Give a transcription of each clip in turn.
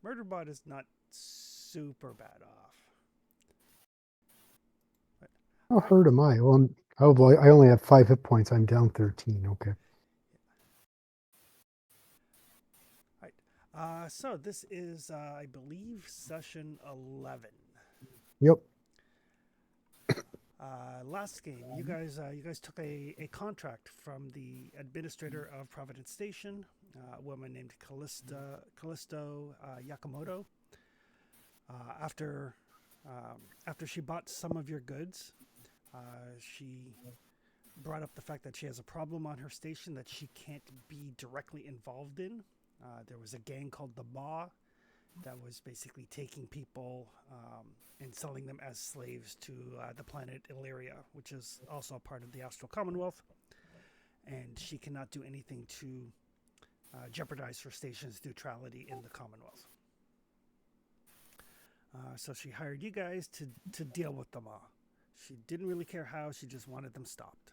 Murderbot is not super bad off. But, How right, hurt am I? Well, oh boy, I only have 5 hit points. I'm down 13. Okay. right. So this is, I believe, session 11. Yep. Last game, you guys took a contract from the administrator of Providence Station, a woman named Callisto Yakamoto. After after she bought some of your goods, she brought up the fact that she has a problem on her station that she can't be directly involved in. There was a gang called the Maw that was basically taking people and selling them as slaves to the planet Illyria, which is also a part of the Astral Commonwealth. And she cannot do anything to jeopardize her station's neutrality in the Commonwealth. So she hired you guys to deal with the Maw. She didn't really care how, she just wanted them stopped.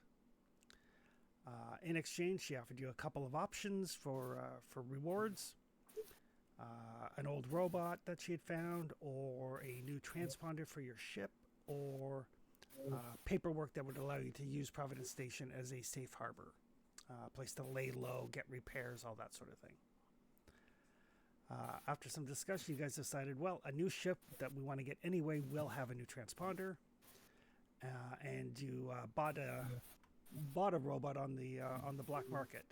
In exchange, she offered you a couple of options for rewards. An old robot that she had found, or a new transponder for your ship, or paperwork that would allow you to use Providence Station as a safe harbor, place to lay low, get repairs, all that sort of thing. After some discussion, you guys decided, well, a new ship that we want to get anyway will have a new transponder, and you bought a robot on the black market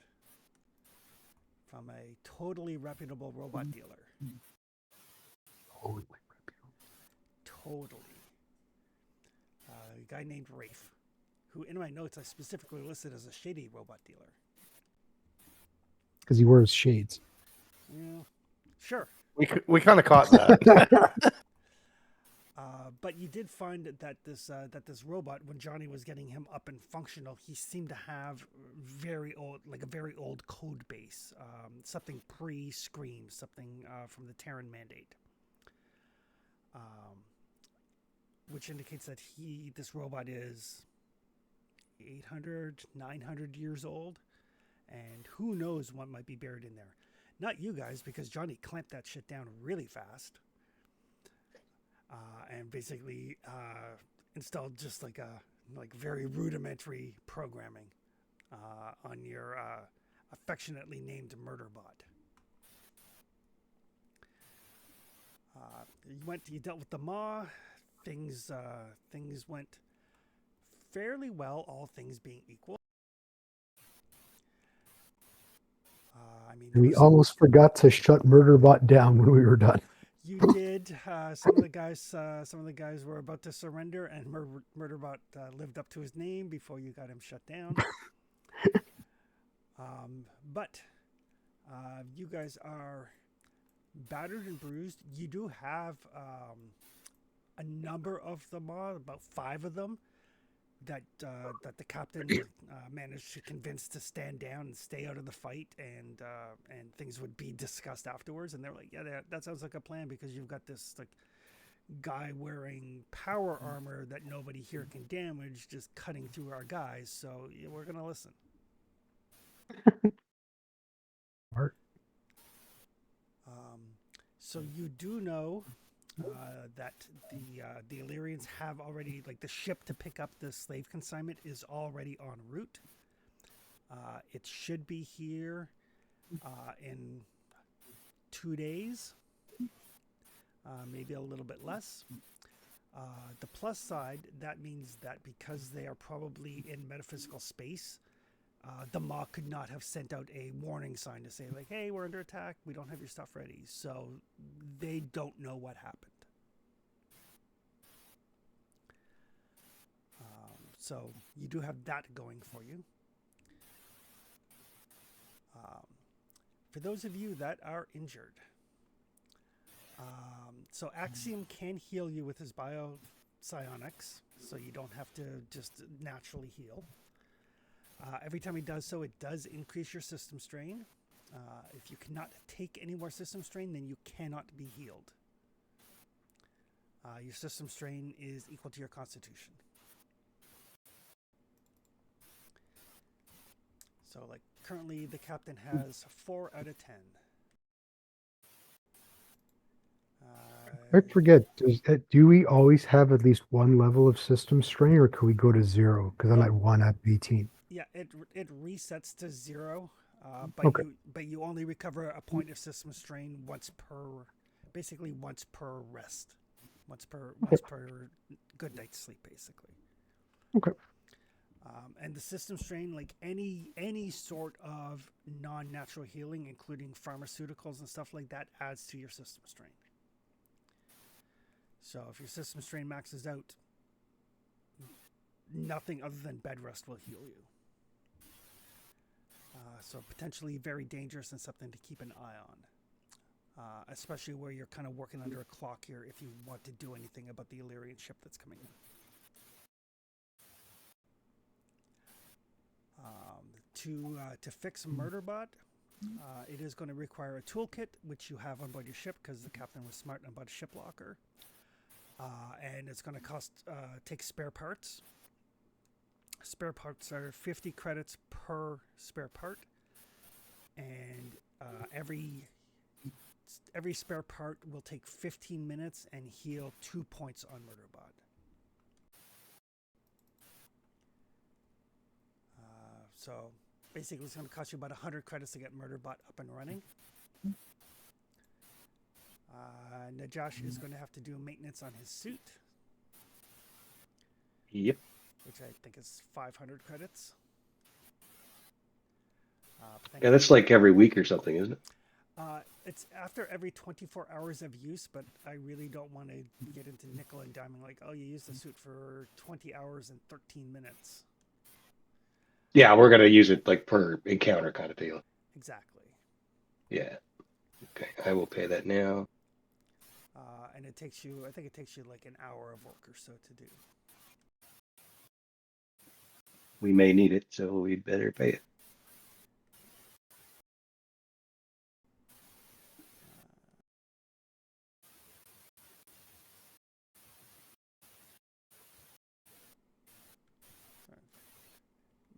from a totally reputable robot dealer. Holy. Totally. A guy named Rafe, who in my notes I specifically listed as a shady robot dealer. Because he wears shades. Yeah, sure. We kind of caught that. But you did find that this robot, when Johnny was getting him up and functional, he seemed to have a very old code base, something pre-Scream, something from the Terran Mandate, which indicates that this robot is 800, 900 years old, and who knows what might be buried in there. Not you guys, because Johnny clamped that shit down really fast. And basically installed just like very rudimentary programming on your affectionately named Murderbot. You dealt with the Maw. Things went fairly well, all things being equal. We almost forgot to shut Murderbot down when we were done. You did. Some of the guys were about to surrender, and Murderbot lived up to his name before you got him shut down. But you guys are battered and bruised. You do have a number of the Maw, about 5 of them, that the captain managed to convince to stand down and stay out of the fight, and things would be discussed afterwards. And they're like, yeah, that sounds like a plan, because you've got this like guy wearing power armor that nobody here can damage, just cutting through our guys. So yeah, we're gonna listen. So you do know that the Illyrians have already, like, the ship to pick up the slave consignment is already en route. It should be here in 2 days, maybe a little bit less. The plus side, that means that because they are probably in metaphysical space, the Maw could not have sent out a warning sign to say, like, hey, we're under attack, we don't have your stuff ready. So they don't know what happened. So you do have that going for you. For those of you that are injured, so Axiom can heal you with his bio-psionics, so you don't have to just naturally heal. Every time he does so, it does increase your system strain. If you cannot take any more system strain, then you cannot be healed. Your system strain is equal to your constitution. So, like, currently the captain has 4 out of 10. I forget. Do we always have at least one level of system strain, or could we go to 0? Because I'm Nope. at 1 at 18. Yeah, it resets to 0, Okay. but you only recover a point of system strain once per, basically once per rest, Okay. once per good night's sleep, basically. Okay. And the system strain, like any sort of non-natural healing, including pharmaceuticals and stuff like that, adds to your system strain. So if your system strain maxes out, nothing other than bed rest will heal you. So potentially very dangerous and something to keep an eye on, especially where you're kind of working under a clock here if you want to do anything about the Illyrian ship that's coming in. To fix Murderbot, it is going to require a toolkit, which you have on board your ship because the captain was smart and bought a ship locker. And it's going to take spare parts. Spare parts are 50 credits per spare part, and every spare part will take 15 minutes and heal 2 points on Murderbot. So basically, it's going to cost you about 100 credits to get Murderbot up and running. Najash is going to have to do maintenance on his suit. Yep. Which I think is 500 credits. Yeah, that's like every week or something, isn't it? It's after every 24 hours of use, but I really don't want to get into nickel and diming like, oh, you used the suit for 20 hours and 13 minutes. Yeah, we're gonna use it like per encounter kind of deal. Exactly. Yeah. Okay, I will pay that now. And I think it takes you like an hour of work or so to do. We may need it, so we better pay it.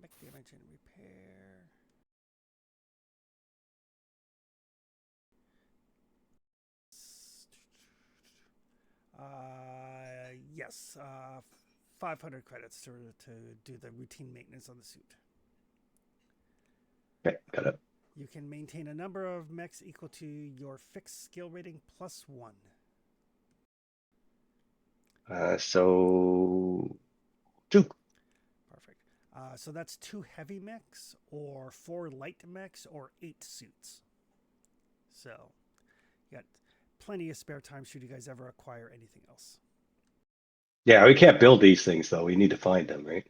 Mech damage and repair. Yes, 500 credits to do the routine maintenance on the suit. Okay, got it. You can maintain a number of mechs equal to your fixed skill rating plus 1. So 2. Perfect. So that's 2 heavy mechs, or 4 light mechs, or 8 suits. So you got plenty of spare time should you guys ever acquire anything else. Yeah, we can't build these things though. We need to find them, right?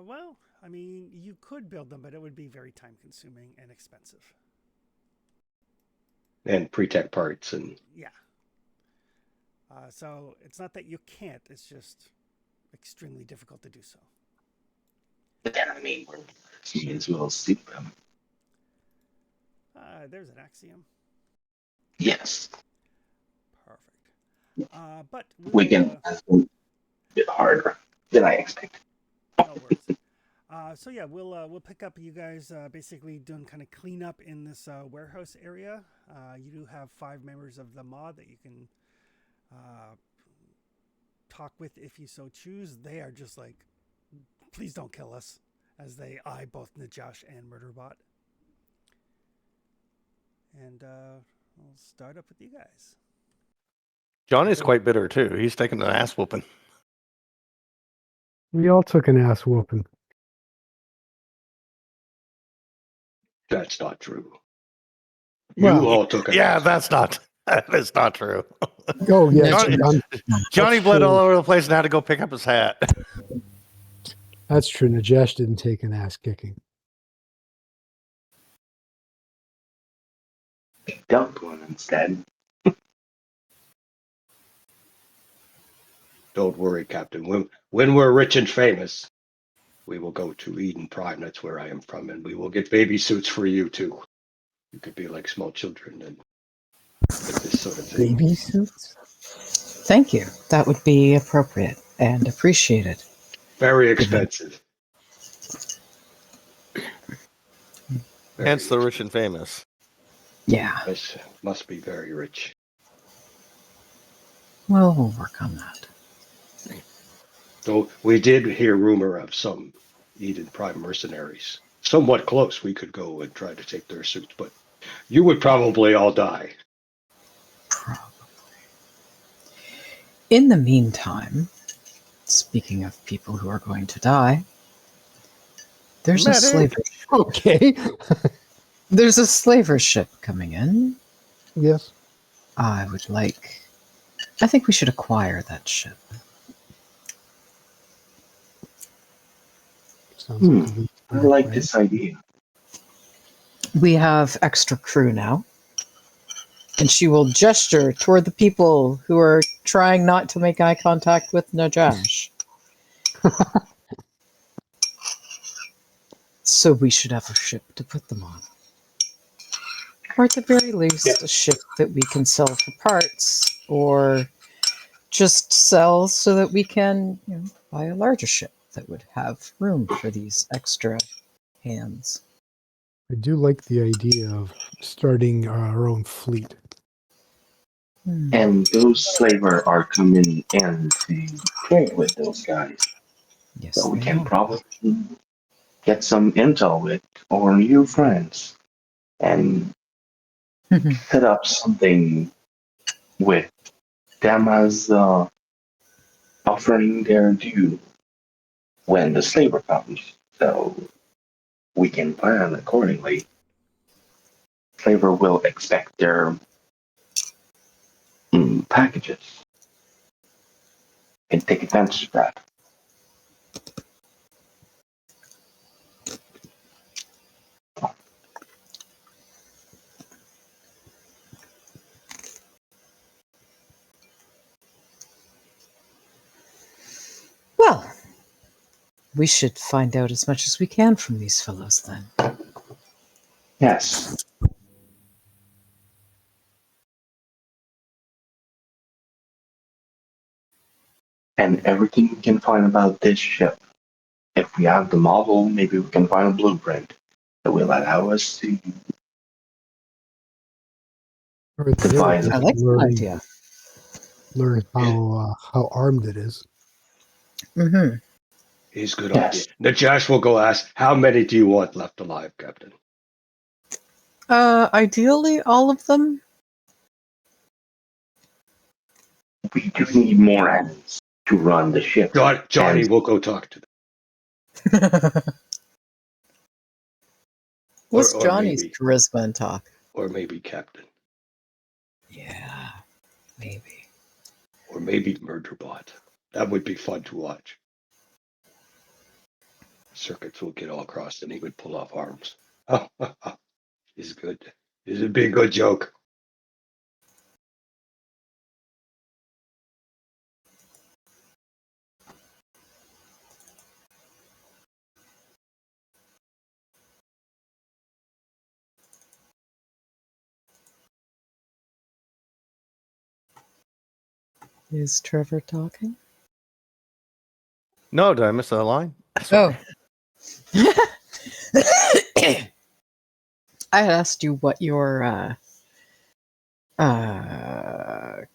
Well, I mean, you could build them, but it would be very time consuming and expensive. And pre-tech parts and Yeah. So it's not that you can't, it's just extremely difficult to do so. Yeah, I mean, we as well see them. There's an axiom. Yes, Perfect. But we can a bit harder than I expected. no worries. So yeah, we'll pick up you guys basically doing kind of cleanup in this warehouse area. You do have 5 members of the mod that you can talk with if you so choose. They are just like, please don't kill us, as they eye both Najash and Murderbot. And we'll start up with you guys. John is quite bitter too. He's taking an ass whooping. We all took an ass whooping. That's not true. Well, you all took an yeah, ass. that is not true. Oh yeah, Johnny that's bled true. all over the place and had to go pick up his hat. That's true. Najesh didn't take an ass kicking. Dumped one instead. Don't worry, Captain. When we're rich and famous, we will go to Eden Prime. That's where I am from, and we will get baby suits for you too. You could be like small children and get this sort of thing. Baby suits? Thank you. That would be appropriate and appreciated. Very expensive. Hence the rich and famous. Yeah. This must be very rich. Well, we'll work on that. So we did hear rumor of some Eden Prime mercenaries. Somewhat close. We could go and try to take their suits, but you would probably all die. Probably. In the meantime, speaking of people who are going to die, there's a Medic! slaver. Okay. There's a slaver ship coming in. Yes. I think we should acquire that ship. Sounds Hmm. like a good I like plan. this idea. We have extra crew now. And she will gesture toward the people who are trying not to make eye contact with Najash. So we should have a ship to put them on. Or at the very least, a ship that we can sell for parts, or just sell so that we can buy a larger ship that would have room for these extra hands. I do like the idea of starting our own fleet. And those slaver are coming in to trade with those guys. Yes, So we they can are. probably get some intel with our new friends and set up something with them as offering their due when the slaver comes. So we can plan accordingly. Slaver will expect their packages and take advantage of that. Well, we should find out as much as we can from these fellows then. Yes. And everything we can find about this ship. If we have the model, maybe we can find a blueprint that will allow us to Or at the very Fine. least, I like that learn, idea. learn how armed it is. Mm-hmm. Is good Yes. idea. Najash will go ask, how many do you want left alive, Captain? Ideally, all of them. We do need more hands to run the ship. Johnny And will go talk to them. What's Or Johnny's maybe. charisma and talk? Or maybe Captain. Yeah, maybe. Or maybe Murderbot. That would be fun to watch. Circuits will get all crossed and he would pull off arms. He's good. This would be a good joke. Is Trevor talking? No, did I miss that line? Oh. I had asked you what your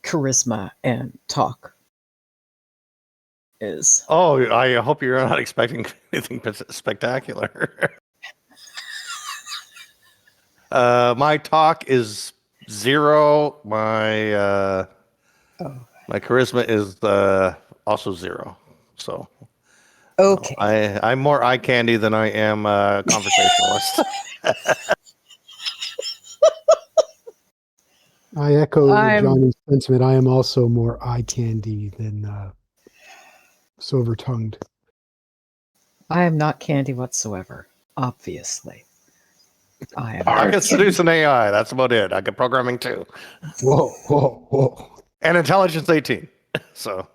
charisma and talk is. Oh, I hope you're not expecting anything spectacular. My talk is 0. My my charisma is also 0. So Okay. I'm more eye candy than I am conversationalist. I echo I'm- Johnny's sentiment. I am also more eye candy than silver tongued. I am not candy whatsoever, obviously. I am. I can seduce an AI. That's about it. I can programming too, Whoa, whoa, whoa. and intelligence 18. So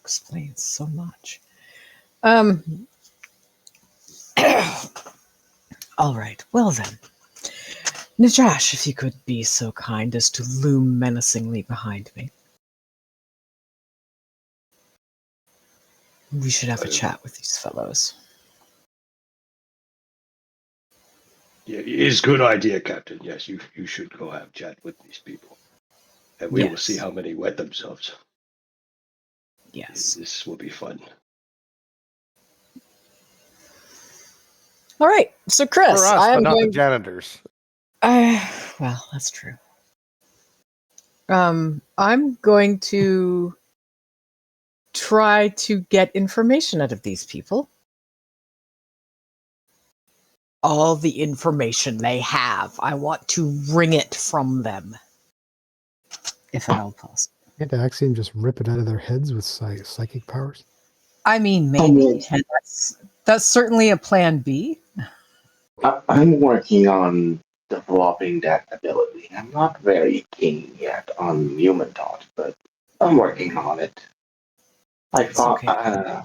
Explains so much. All right. Well then, Najash, if you could be so kind as to loom menacingly behind me. We should have a chat with these fellows. Yeah, it is good idea, Captain. Yes, you should go have chat with these people, and we will see Yes. how many wet themselves. Yes. This will be fun. All right. So, For Chris, us, I but am not the going. janitors. Well, that's true. I'm going to try to get information out of these people. All the information they have. I want to wring it from them, if at all possible. Can't Axiom just rip it out of their heads with psychic powers? I mean, I'm maybe. working, And that's certainly a plan B. I'm working on developing that ability. I'm not very keen yet on human thought, but I'm working on it. I It's thought okay. I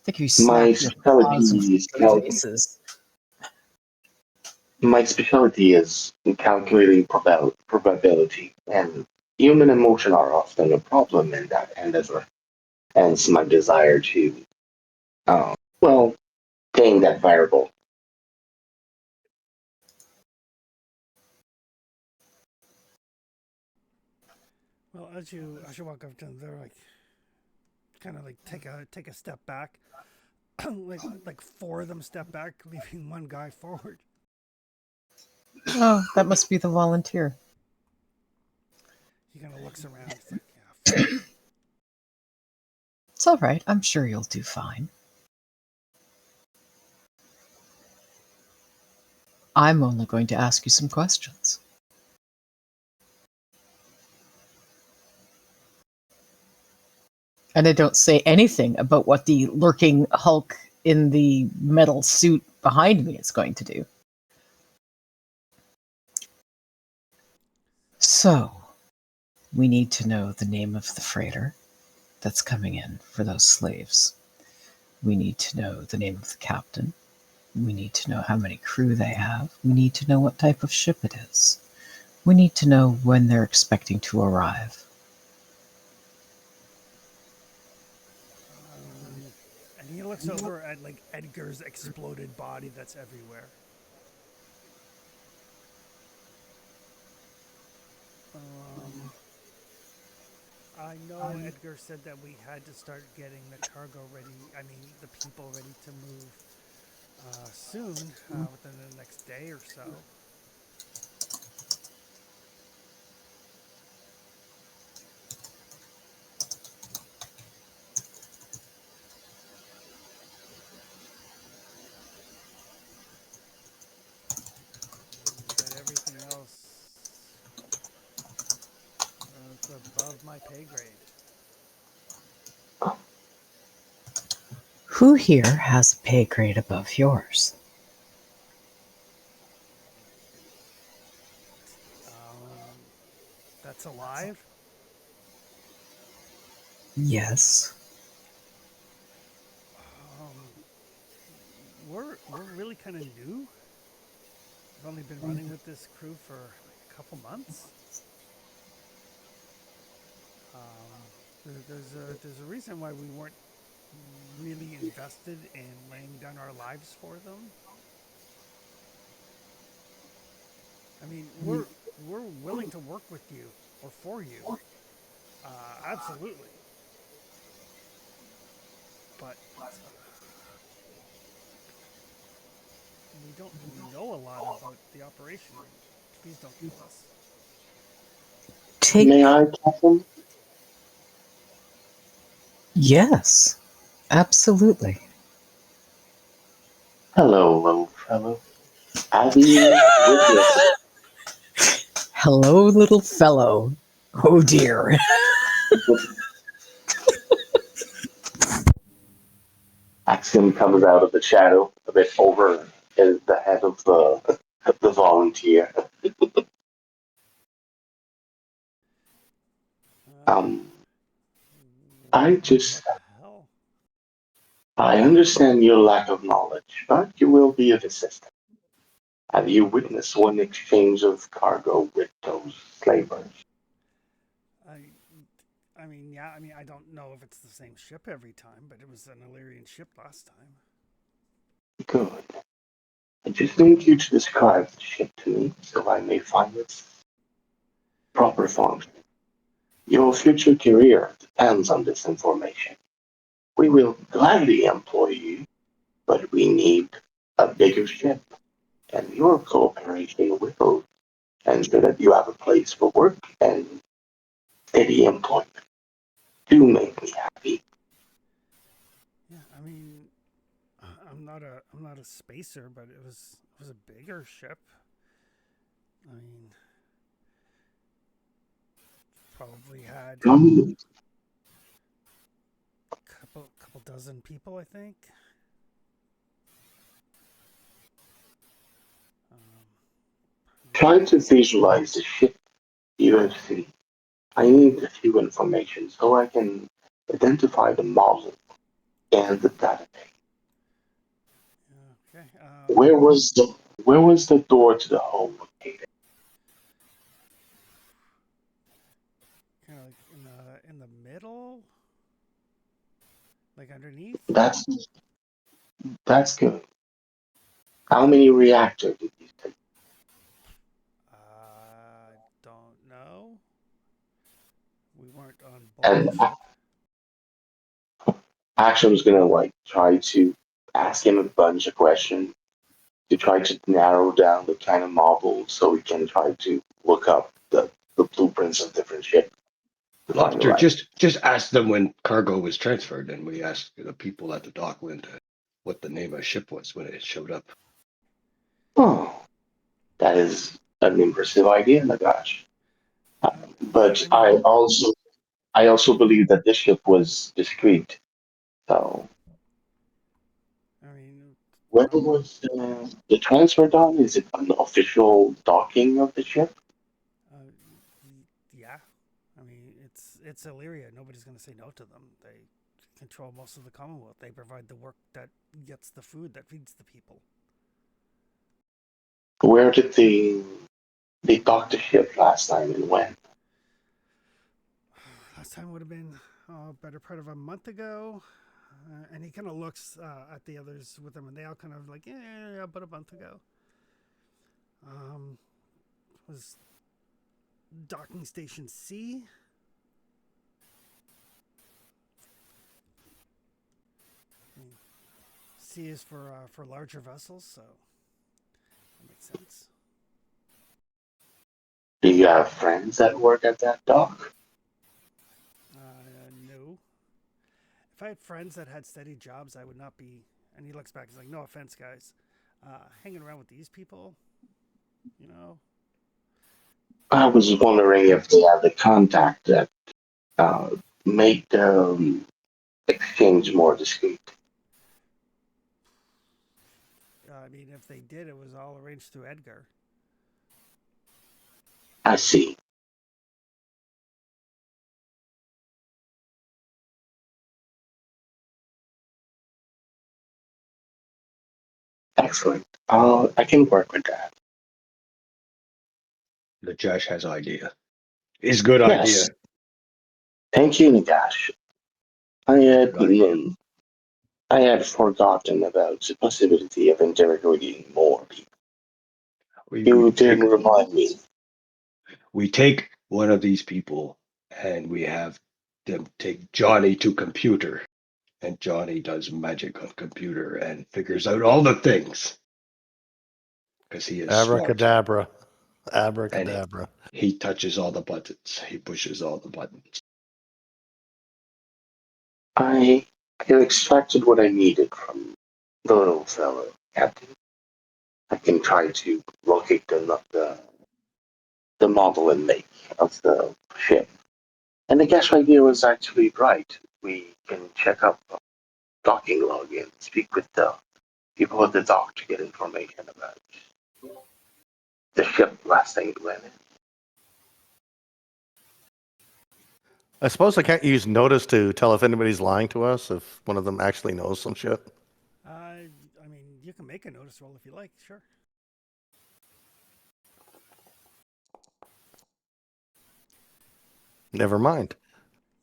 think if you my snap your claws in specialty is their faces. my specialty is calculating probability, and human emotion are often a problem in that endeavor. Hence, my desire to, well, tame that variable. Well, as you walk up to them, they're like, kind of like take a step back, like four of them step back, leaving one guy forward. Oh, that must be the volunteer. He kind of looks around. He's like, yeah, fuck. It's all right. I'm sure you'll do fine. I'm only going to ask you some questions. And I don't say anything about what the lurking Hulk in the metal suit behind me is going to do. So, we need to know the name of the freighter that's coming in for those slaves. We need to know the name of the captain. We need to know how many crew they have. We need to know what type of ship it is. We need to know when they're expecting to arrive. And he looks over at like Edgar's exploded body that's everywhere. I know Edgar said that we had to start getting the cargo ready. I mean, the people ready to move soon, within the next day or so. But everything else, it's above my pay grade. Who here has a pay grade above yours? That's alive. Yes. Um, we're really kind of new. I've only been running with this crew for like a couple months. There's a reason why we weren't really invested in laying down our lives for them. I mean, we're willing to work with you or for you, absolutely. But we don't know a lot about the operation. Please don't kill us. Take. May I, Captain? Yes. Absolutely. Hello, little fellow. Have you witnessed Hello, little fellow. Oh dear. Axiom comes out of the shadow a bit over the head of the volunteer. Um, I What just the hell? I understand your lack of knowledge, but you will be of assistance. Have you witnessed one exchange of cargo with those slavers? I I mean, yeah. I mean, I don't know if it's the same ship every time, but it was an Illyrian ship last time. Good. I just need you to describe the ship to me so I may find its proper function. Your future career depends on this information. We will gladly employ you, but we need a bigger ship, and your cooperation will ensure that you have a place for work and steady employment. Do make me happy. Yeah, I mean, I'm not a spacer, but it was a bigger ship. I mean, probably had Um, couple dozen people, I think. Trying to visualize the ship you have seen. I need a few information so I can identify the model and the database. Okay. Where was the where was the door to the hole located? Kind of like in the middle, like underneath. That's that's good. How many reactors did you take? I don't know. We weren't on board the And ship. actually, I was gonna like try to ask him a bunch of questions to try to narrow down the kind of model so we can try to look up the blueprints of different ships to find the Officer, right. just ask them when cargo was transferred, and we asked the people at the dockland what the name of the ship was when it showed up. Oh, that is an impressive idea, Nagash. Yeah, But I mean, I also believe that this ship was discreet. So I mean, when was the transfer done? Is it an official docking of the ship? yeah. I mean, it's Illyria. Nobody's gonna say no to them. They control most of the Commonwealth. They provide the work that gets the food that feeds the people. Where did they dock the ship last time and when? Last time would have been better part of a month ago. And he kind of looks at the others with them, and they all kind of like, yeah, about a month ago. Was docking station C. I mean, C is for larger vessels, so that makes sense. Do you have friends that work at that dock? No. If I had friends that had steady jobs, I would not be. And he looks back. He's like, "No offense, guys. Hanging around with these people, you know." I was wondering if they have the contact that uh, make the exchange more discreet. I mean, if they did, it was all arranged through Edgar. I see. Excellent. I can work with that. The Josh has idea. It's good idea. Yes. Thank you, Nagash. I had Good idea. I had forgotten about the possibility of interrogating more people. We You we did take remind me. we take one of these people and we have them take Johnny to computer, and Johnny does magic on computer and figures out all the things because he is smart Abracadabra. and Abracadabra. he touches all the buttons. He pushes all the buttons. I extracted what I needed from the little fellow, Captain. I can try to locate the model and make of the ship. And the guest idea was actually right. We can check up docking log and speak with the people at the dock to get information about the ship last thing it went in. I suppose I can't use notice to tell if anybody's lying to us, if one of them actually knows some shit. I mean, you can make a notice roll if you like. Sure. Never mind.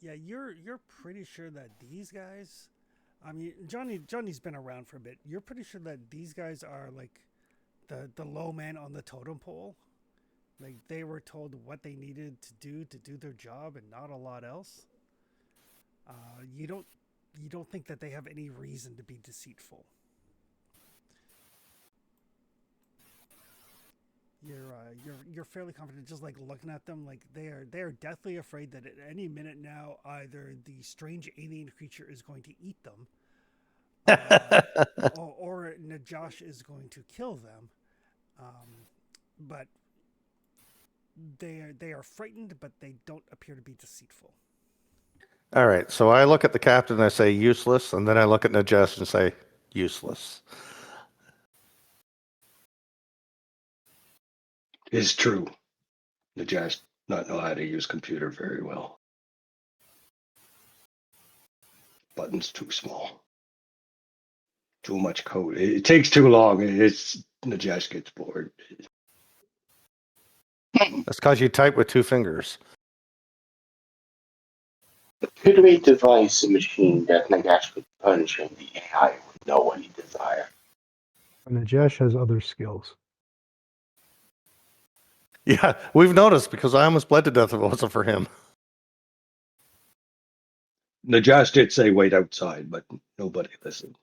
Yeah, you're pretty sure that these guys. I mean, Johnny's been around for a bit. You're pretty sure that these guys are like the low man on the totem pole. Like they were told what they needed to do their job and not a lot else. You don't think that they have any reason to be deceitful. You're fairly confident just like looking at them. Like they are deathly afraid that at any minute now either the strange alien creature is going to eat them, or Najash is going to kill them. But they are frightened, but they don't appear to be deceitful. All right. So I look at the captain and I say useless, and then I look at Najesh and say useless. It's true. Najash not know how to use computer very well. Buttons too small. Too much code. It takes too long. It's Najash gets bored. That's because you type with two fingers. Could we devise a machine that Nagash could punch and the AI would know what he desired? And Najesh has other skills. Yeah, we've noticed because I almost bled to death if it wasn't for him. Najash did say wait outside, but nobody listened.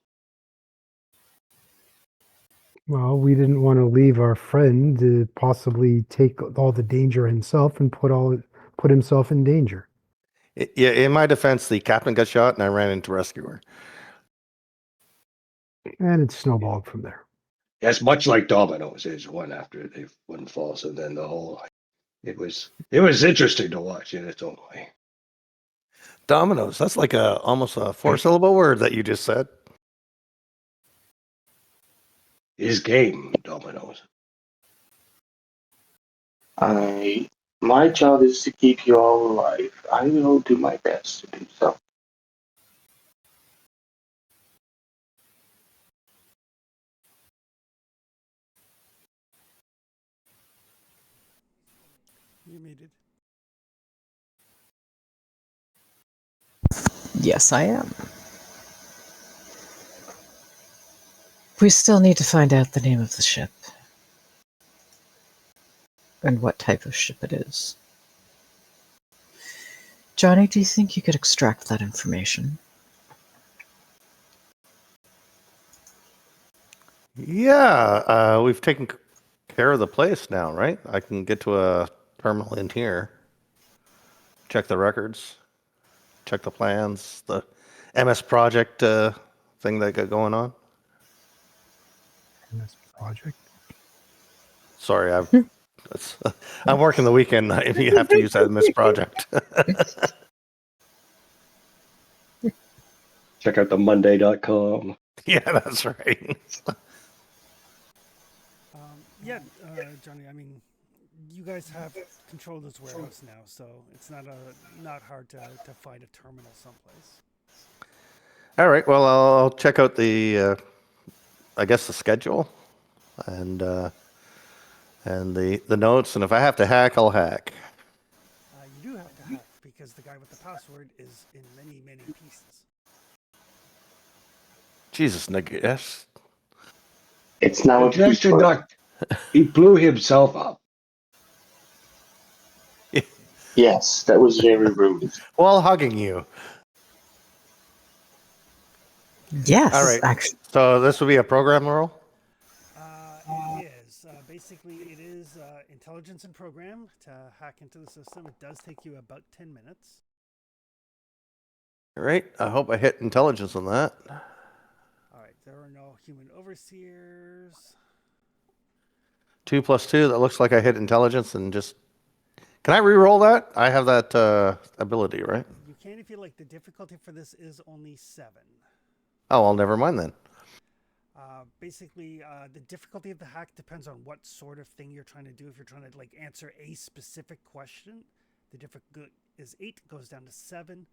Well, we didn't want to leave our friend to possibly take all the danger himself and put himself in danger. Yeah, in my defense, the captain got shot and I ran in to rescue her. And it snowballed from there. It's much like Dominoes is one after one falls, and then the whole. It was interesting to watch in its own way. Dominoes. That's like almost a 4-syllable word that you just said. His game, Dominoes. My job is to keep you all alive. I will do my best to do so. You muted. Yes, I am. We still need to find out the name of the ship. And what type of ship it is. Johnny, do you think you could extract that information? Yeah, we've taken care of the place now, right? I can get to a terminal in here, check the records, check the plans, the MS project thing that got going on. In this project. Sorry, I'm working the weekend night if you have to use that MS project. Check out the Monday.com. Yeah, that's right. Johnny. I mean, you guys have control of this warehouse now, so it's not hard to find a terminal someplace. All right. Well, I'll check out the, I guess the schedule, and the notes. And if I have to hack, I'll hack. You do have to hack because the guy with the password is in many pieces. Jesus, Nagesh. It's now a Najash did peaceful. not. He blew himself up. Yes, that was very rude. While hugging you. Yes, All right. actually. So this would be a program role? It is. Basically, it is intelligence and program to hack into the system. It does take you about 10 minutes. All right. I hope I hit intelligence on that. All right. There are no human overseers. 2 + 2. That looks like I hit intelligence and just. Can I re-roll that? I have that ability, right? You can if you like. The difficulty for this is only 7. Oh, well, never mind then. Basically, the difficulty of the hack depends on what sort of thing you're trying to do. If you're trying to like answer a specific question, the difficulty is 8, goes down to 7.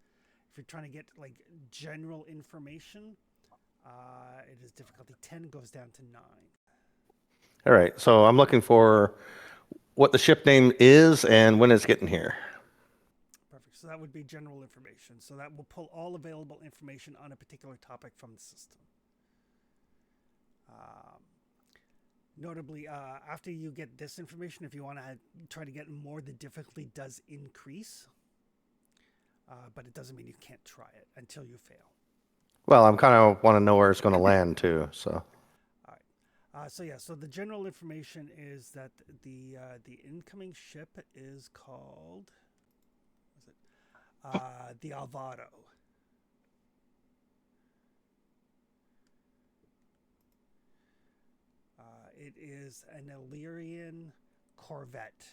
If you're trying to get like general information, it is difficulty 10, goes down to 9. All right. So I'm looking for what the ship name is and when it's getting here. Perfect. So that would be general information. So that will pull all available information on a particular topic from the system. Notably, after you get this information, if you want to try to get more, the difficulty does increase. But it doesn't mean you can't try it until you fail. Well, I'm kind of want to know where it's going to land too. So So the general information is that the incoming ship is called, what is it? The Alvaro. It is an Illyrian corvette.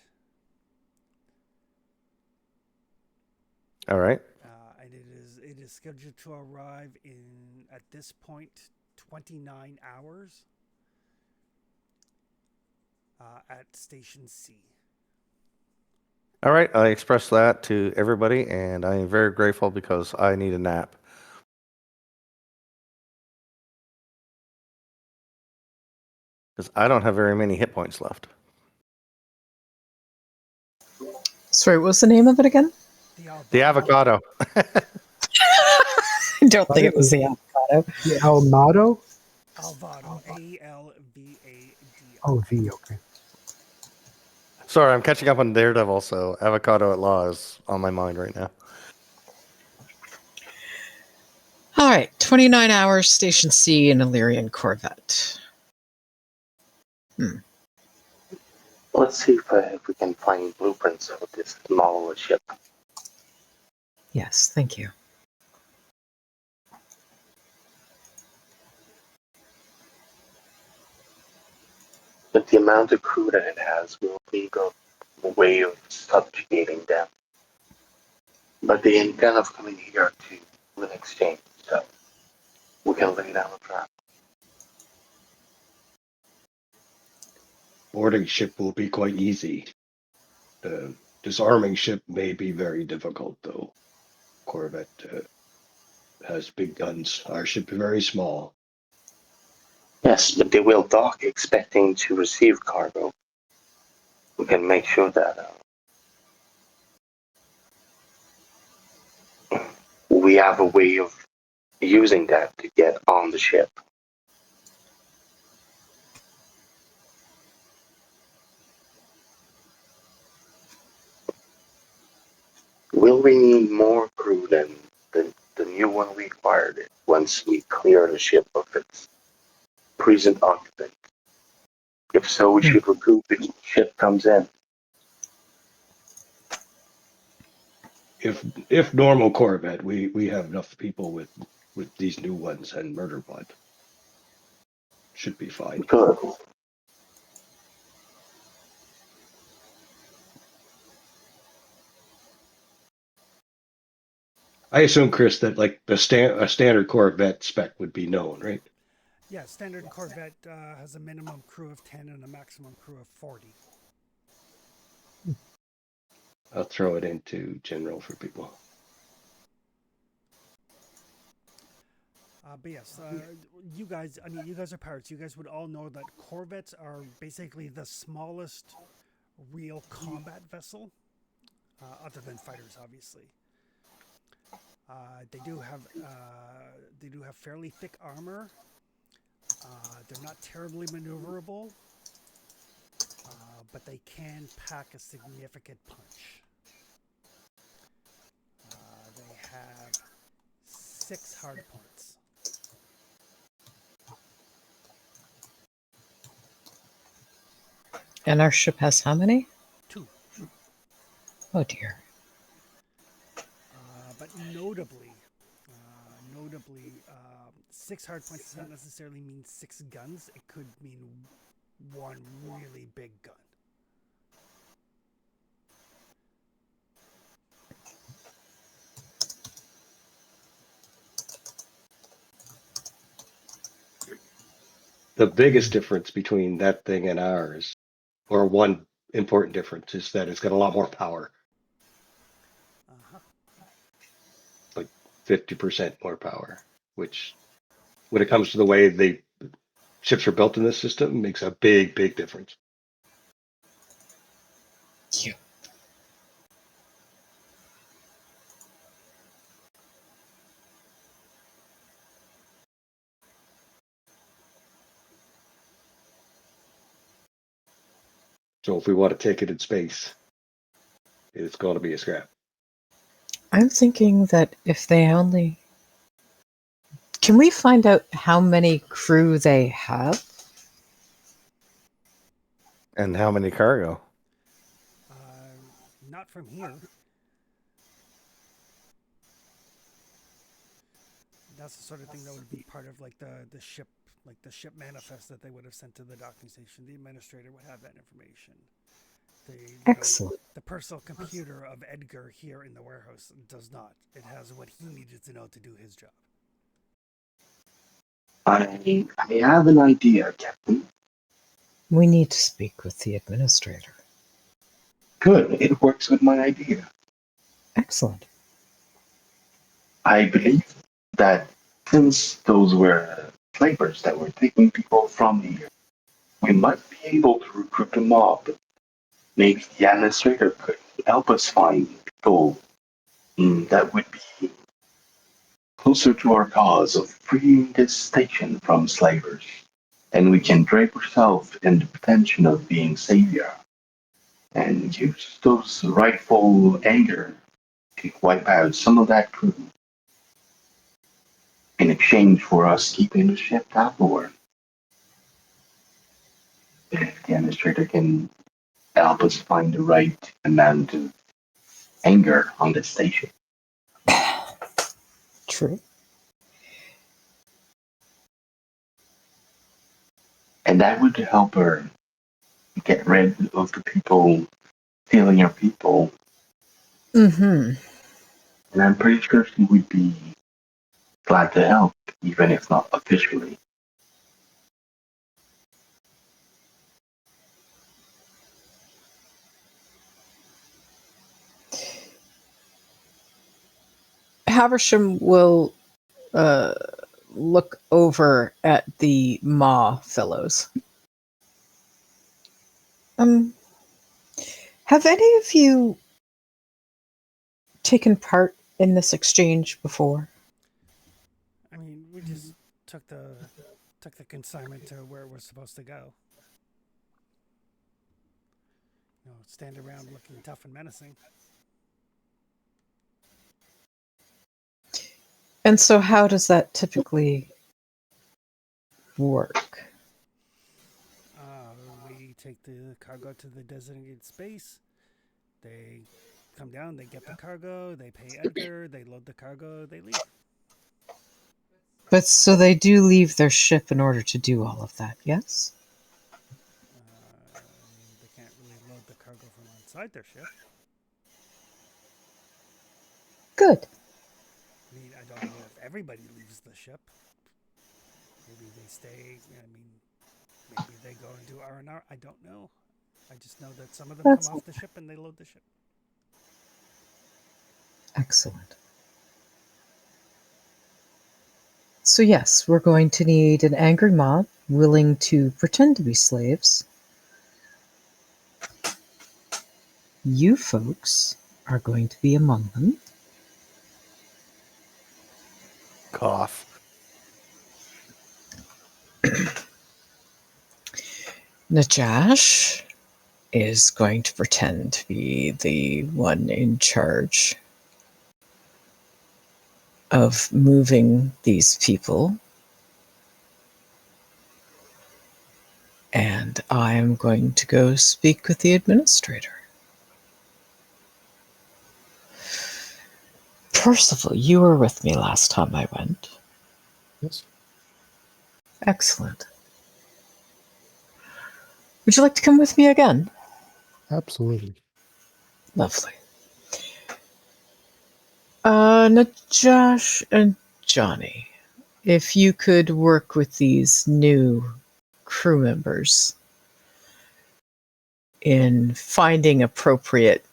all right. And it is scheduled to arrive in, at this point, 29 hours at Station C. All right, I express that to everybody, and I am very grateful because I need a nap. Because I don't have very many hit points left. Sorry, what was the name of it again? The avocado. I don't think it was the avocado. The Almado? Alvado. ALVADO. Oh, V. Okay. Sorry, I'm catching up on Daredevil, so avocado at law is on my mind right now. All right, 29 hours, Station C, an Illyrian corvette. Let's see if we can find blueprints of this small ship. Yes, thank you. But the amount of crew that it has will be a way of subjugating them. But they intend of coming here to an exchange, so we can lay down a trap. Boarding ship will be quite easy. The disarming ship may be very difficult, though. Corvette has big guns. Our ship is very small. Yes, but they will dock expecting to receive cargo. We can make sure that we have a way of using that to get on the ship. Will we need more crew than the new one we acquired once we clear the ship of its present occupant? If so, we should recruit the ship comes in. If normal Corvette, we have enough people with these new ones and Murderbot. Should be fine. Good. I assume, Chris, that like a standard Corvette spec would be known, right? Yeah, standard Corvette has a minimum crew of 10 and a maximum crew of 40. I'll throw it into general for people. But yes, you guys are pirates. You guys would all know that Corvettes are basically the smallest real combat vessel, other than fighters, obviously. They do have fairly thick armor. They're not terribly maneuverable, but they can pack a significant punch. They have 6 hard points. And our ship has how many? 2. Oh dear. But notably, 6 hard points does not necessarily mean 6 guns. It could mean 1 really big gun. The biggest difference between that thing and ours, or one important difference, is that it's got a lot more power. 50% more power, which when it comes to the way the ships are built in this system makes a big difference. Yeah. So if we want to take it in space, it's going to be a scrap. I'm thinking that if they only. Can we find out how many crew they have? And how many cargo? Not from here. That's the sort of thing that would be part of like the ship, like the ship manifest that they would have sent to the docking station. The administrator would have that information. Excellent. The personal computer of Edgar here in the warehouse does not. It has what he needed to know to do his job. I have an idea, Captain. We need to speak with the administrator. Good. It works with my idea. Excellent. I believe that since those were slavers that were taking people from here, we might be able to recruit a mob. Maybe the administrator could help us find people that would be closer to our cause of freeing this station from slavers. And we can drape ourselves in the pretension of being savior and use those rightful anger to wipe out some of that crew in exchange for us keeping the ship afterward. If the administrator can help us find the right amount of anger on the station. True. And that would help her get rid of the people stealing our people. Mm-hmm. And I'm pretty sure she would be glad to help, even if not officially. Haversham will look over at the Ma fellows. Have any of you taken part in this exchange before? I mean, we just took the consignment to where it was supposed to go. Stand around looking tough and menacing. And so how does that typically work? We take the cargo to the designated space. They come down, they get the cargo, they pay Edgar, they load the cargo, they leave. But so they do leave their ship in order to do all of that, yes? They can't really load the cargo from inside their ship. Good. I mean, I don't know if everybody leaves the ship. Maybe they stay. Maybe they go and do R&R. I don't know. I just know that some of them That's come off the ship and they load the ship. Excellent. So yes, we're going to need an angry mob willing to pretend to be slaves. You folks are going to be among them. Cough. Najash is going to pretend to be the one in charge of moving these people. And I'm going to go speak with the administrator. Percival, you were with me last time I went. Yes. Excellent. Would you like to come with me again? Absolutely. Lovely. Najash and Johnny, if you could work with these new crew members in finding appropriate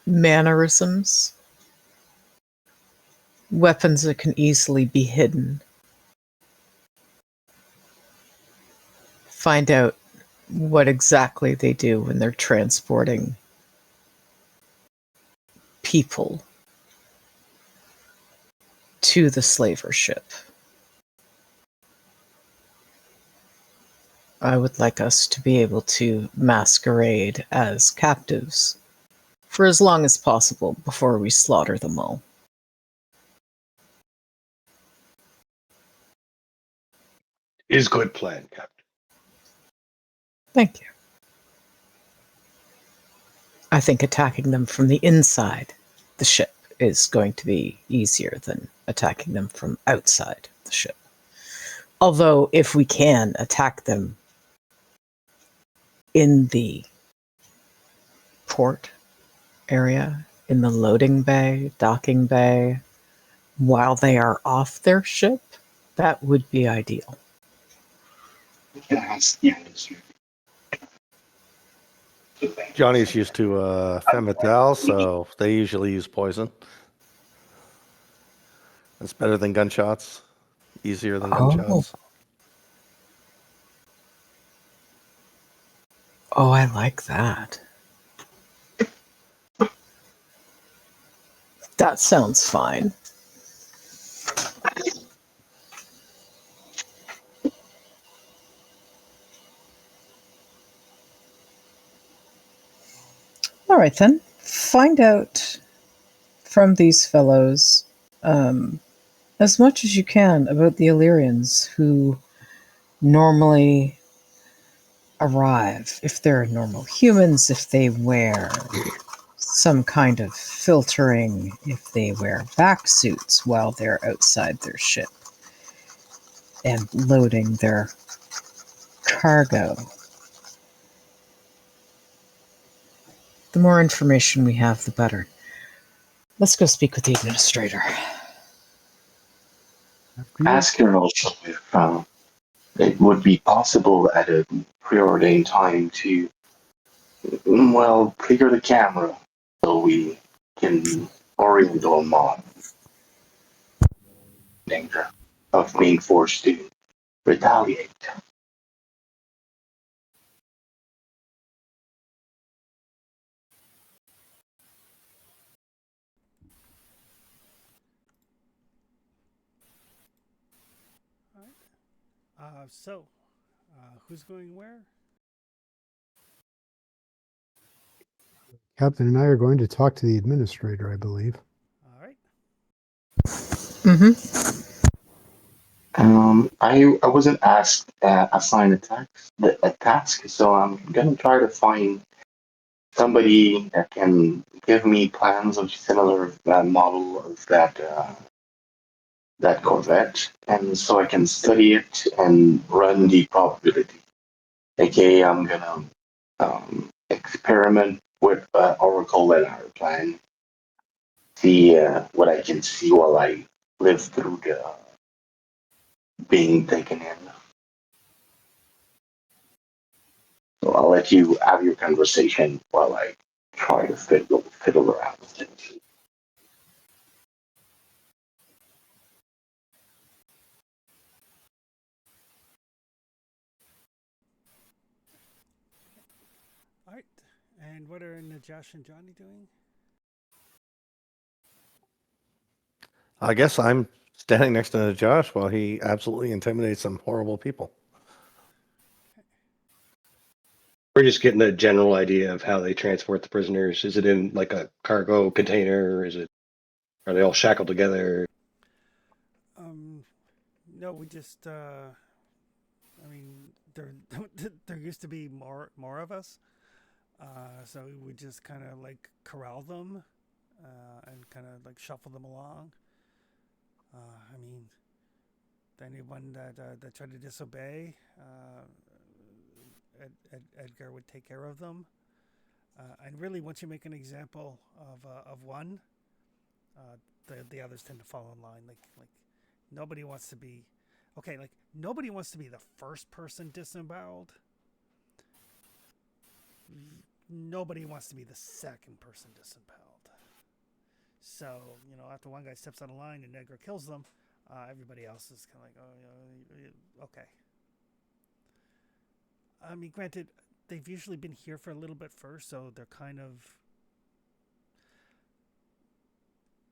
mannerisms, weapons that can easily be hidden. Find out what exactly they do when they're transporting people to the slaver ship. I would like us to be able to masquerade as captives for as long as possible before we slaughter them all. Is good plan, Captain. Thank you. I think attacking them from the inside the ship is going to be easier than attacking them from outside the ship. Although, if we can attack them in the port area, in the loading bay, docking bay, while they are off their ship, that would be ideal. Yes, yes. Johnny's used to femme fatale, so they usually use poison. It's better than gunshots. Easier than gunshots. Oh, I like that. That sounds fine. All right, then. Find out from these fellows as much as you can about the Illyrians who normally arrive, if they're normal humans, if they wear some kind of filtering, if they wear back suits while they're outside their ship and loading their cargo. The more information we have, the better. Let's go speak with the administrator. After you. Ask her also if it would be possible at a preordained time to, well, clear the camera so we can orient them on danger of being forced to retaliate. All right. Who's going where? Captain and I are going to talk to the administrator, I believe. All right. Mm-hmm. I wasn't asked assign a task, so I'm gonna try to find somebody that can give me plans of similar model of that Corvette, and so I can study it and run the probability. AKA, I'm gonna experiment with Oracle and our plan, see what I can see while I live through the being taken in. So I'll let you have your conversation while I try to fiddle around with it. All right. And what are Najash and Johnny doing? I guess I'm standing next to Josh while he absolutely intimidates some horrible people. We're just getting a general idea of how they transport the prisoners. Is it in like a cargo container? Are they all shackled together? No, we just. I mean, there used to be more of us, so we would just kind of like corral them, and kind of like shuffle them along. I mean, anyone that tried to disobey, Edgar would take care of them. And really, once you make an example of one, the others tend to fall in line. Like nobody wants to be okay. Like nobody wants to be the first person disemboweled. Nobody wants to be the second person disemboweled. So after one guy steps out of line and Edgar kills them, everybody else is kind of like, oh, okay. I mean, granted, they've usually been here for a little bit first, so they're kind of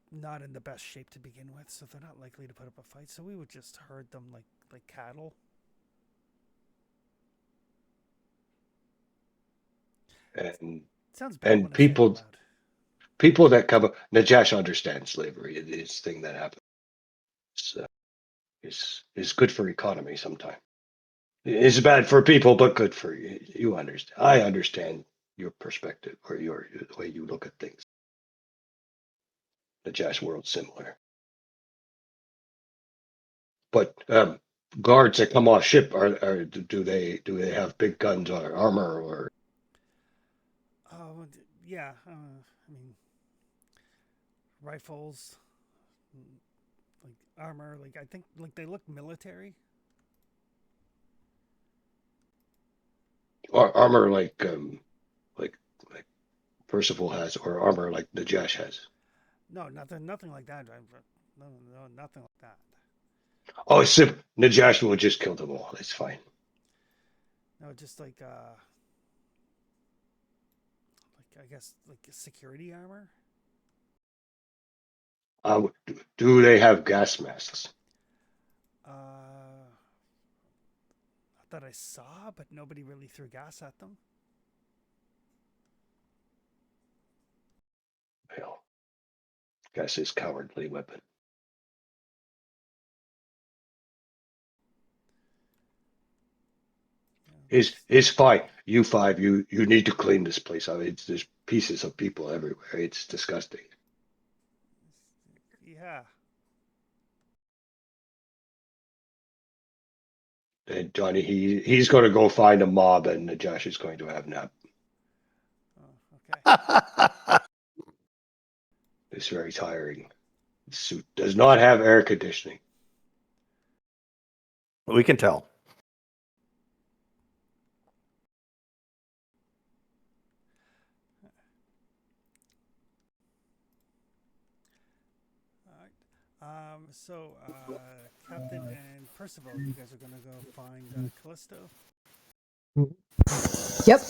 not in the best shape to begin with, so they're not likely to put up a fight. So we would just herd them like cattle. and Sounds bad and when I say it out people loud. people that come up. Najash understands slavery. It's thing that happens. It's, is good for economy sometimes. It's bad for people, but good for you. You understand. I understand your perspective or the way you look at things. The Najash world's similar, but guards that come off ship do they have big guns or armor or Oh, yeah. I mean, rifles, mm, like armor. Like I think, like they look military. armor like like Percival has or armor like Najash has? No, nothing like that. No, nothing like that. Oh, Najash will just kill them all. It's fine. No, just like I guess like security armor. Do they have gas masks? Uh, that I saw, but nobody really threw gas at them. Well, gas is cowardly weapon. Is fine. You five, you need to clean this place out. There's pieces of people everywhere. It's disgusting. Yeah. And Johnny, he's going to go find a mob, and Josh is going to have nap. Oh, okay. It's very tiring. The suit does not have air conditioning. We can tell. All right. So, Captain and Percival, you guys are gonna go find Callisto. Yep.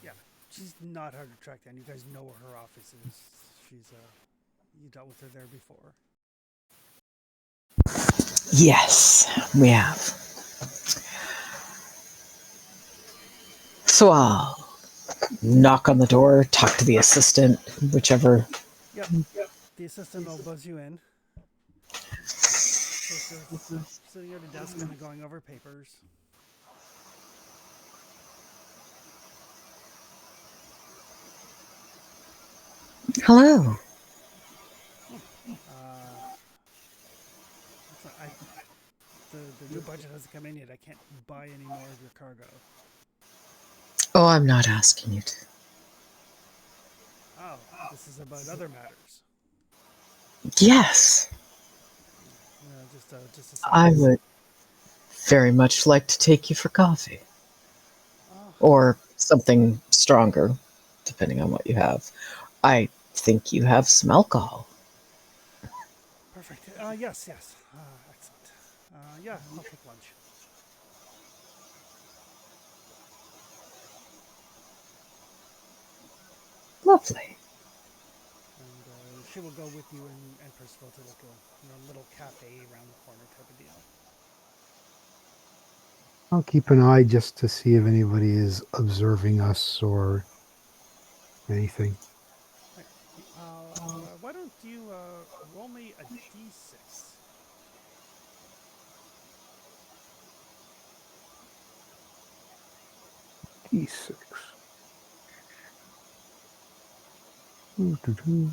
Yeah, she's not hard to track down. You guys know where her office is. She's you dealt with her there before. Yes, we have. So I'll knock on the door, talk to the assistant, whichever. Yep. The assistant will buzz you in. Sitting at a desk, kind of going over papers. Hello. The new budget hasn't come in yet. I can't buy any more of your cargo. Oh, I'm not asking you to. Oh, this is about other matters. Yes, Just I would very much like to take you for coffee. Or something stronger, depending on what you have. I think you have some alcohol. Perfect. Yes. Excellent. Yeah, I'll take lunch. Lovely. And she will go with you and Percival to like a little cafe around the corner type of deal. I'll keep an eye just to see if anybody is observing us or anything. Right. Why don't you roll me a d6? D6. Doo-doo-doo.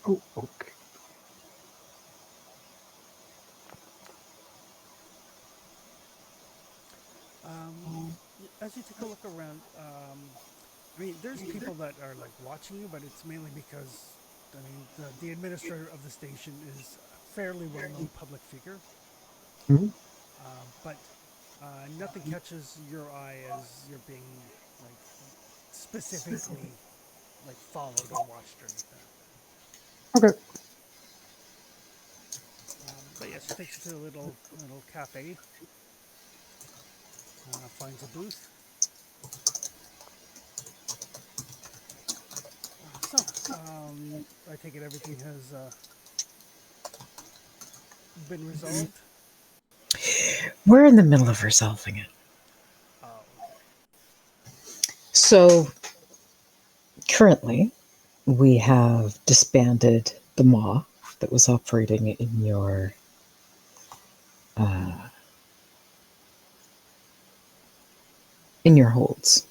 Oh, okay. As you take a look around, I mean, there's people that are like watching you, but it's mainly because, I mean, the administrator of the station is a fairly well-known public figure. Mhm. But nothing catches your eye as you're being like specifically like followed or watched or anything. Okay. But yeah, she takes you to a little cafe, finds a booth. I take it everything has been resolved. We're in the middle of resolving it. Oh, okay. So currently, we have disbanded the maw that was operating uh, in your holds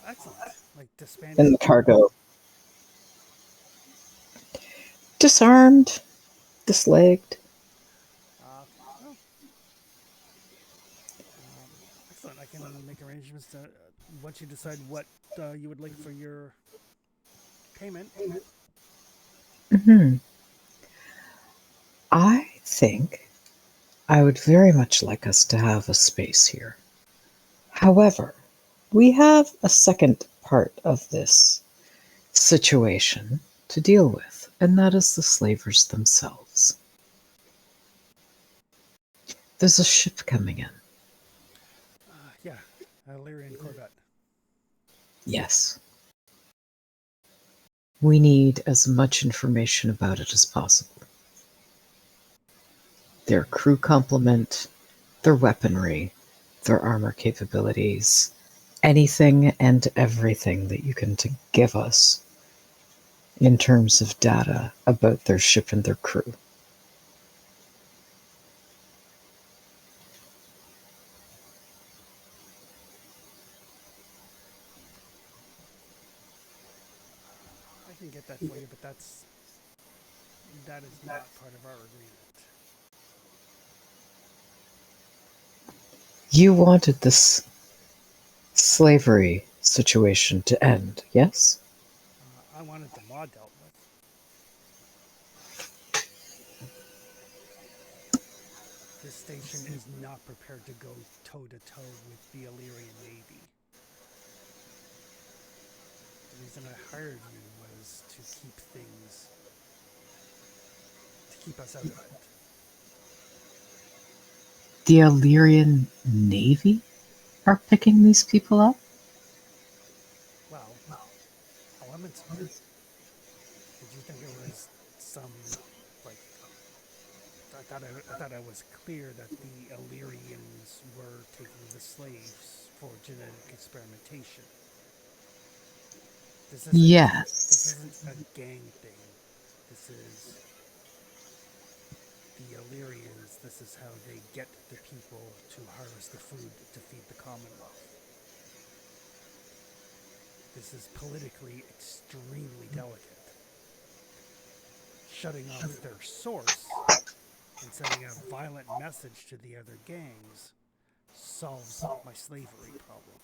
Excellent. Like disbanded. in the cargo. Disarmed, dislegged. Okay. Well, um, excellent. I can make arrangements to once you decide what you would like for your payment. Hmm. I think I would very much like us to have a space here. However, we have a second part of this situation to deal with, and that is the slavers themselves. There's a ship coming in. Yeah, a Lyrian Corvette. Yes. We need as much information about it as possible. Their crew complement, their weaponry, their armor capabilities, anything and everything that you can give us in terms of data about their ship and their crew. I can get that for you, but that is not part of our agreement. You wanted this slavery situation to end, yes? I wanted the maw dealt with. This station is not prepared to go toe to toe with the Illyrian Navy. The reason I hired you was to keep us out of it. The Illyrian Navy are picking these people up? Well, elements are. Did you think it was some like? I thought I was clear that the Illyrians were taking the slaves for genetic experimentation. This isn't this Yes. isn't a gang thing. This is the Illyrians. This is how they get the people to harvest the food to feed the Commonwealth. This is politically extremely delicate. Shutting off their source and sending a violent message to the other gangs solves my slavery problem.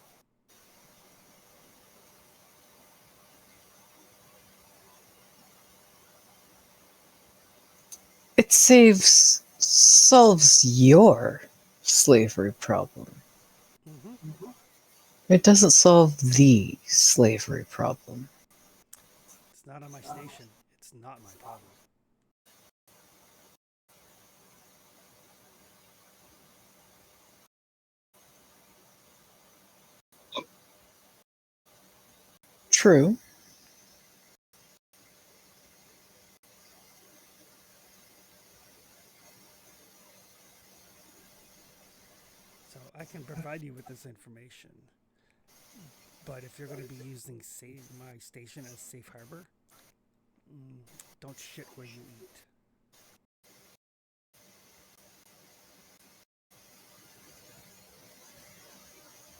It solves your slavery problem. Mm-hmm. It doesn't solve the slavery problem. It's not on my station. It's not my problem. True. So I can provide you with this information. But if you're going to be using my station as safe harbor, don't shit where you eat.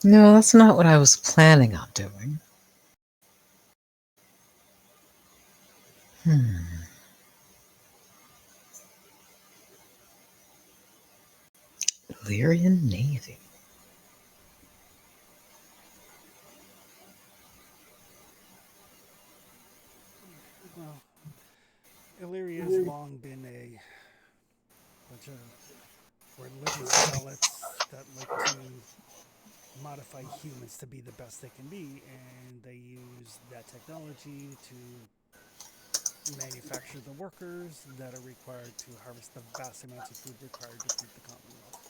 No, that's not what I was planning on doing. Illyrian Navy. Well, Illyria's long been a bunch of religious zealots that like to modify humans to be the best they can be, and they use that technology to manufacture the workers that are required to harvest the vast amounts of food required to feed the Commonwealth.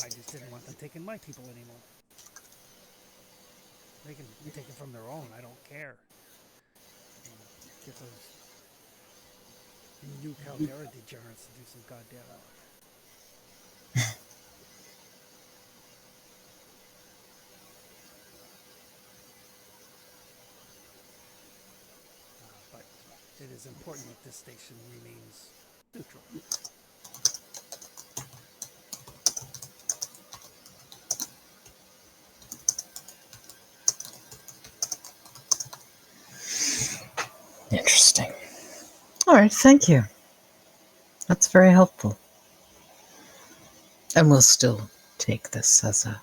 I just didn't want them taking my people anymore. They can take it from their own. I don't care. Get those And you Caldera degenerates to do some goddamn work. But it is important that this station remains neutral. Interesting. All right, thank you. That's very helpful. And we'll still take this as a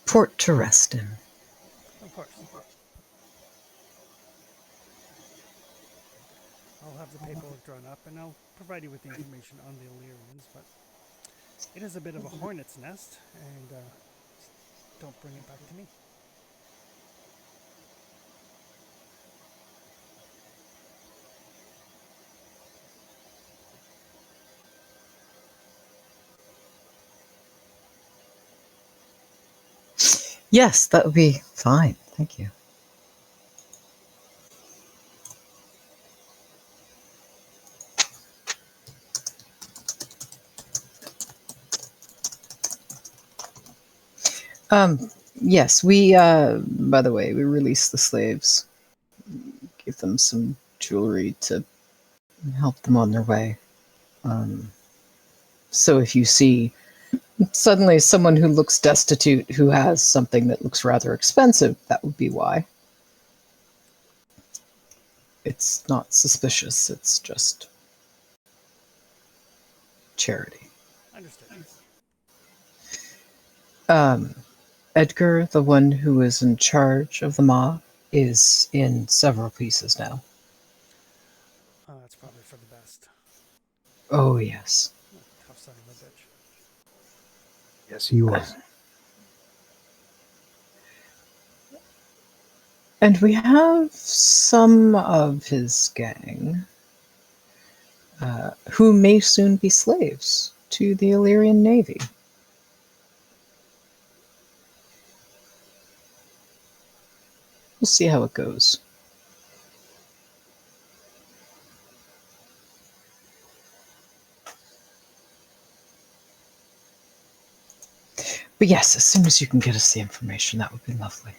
port to rest in. Of course. I'll have the paperwork drawn up and I'll provide you with the information on the Illyrians, but it is a bit of a hornet's nest, and don't bring it back to me. Yes, that would be fine. Thank you. Yes, we, by the way, we released the slaves, give them some jewelry to help them on their way. So if you see suddenly someone who looks destitute who has something that looks rather expensive, that would be why. It's not suspicious, it's just charity. Understood. Edgar, the one who is in charge of the mob, is in several pieces now. That's probably for the best. Oh, yes. Tough son of a bitch. Yes, he was. And we have some of his gang who may soon be slaves to the Illyrian Navy. We'll see how it goes. But yes, as soon as you can get us the information, that would be lovely.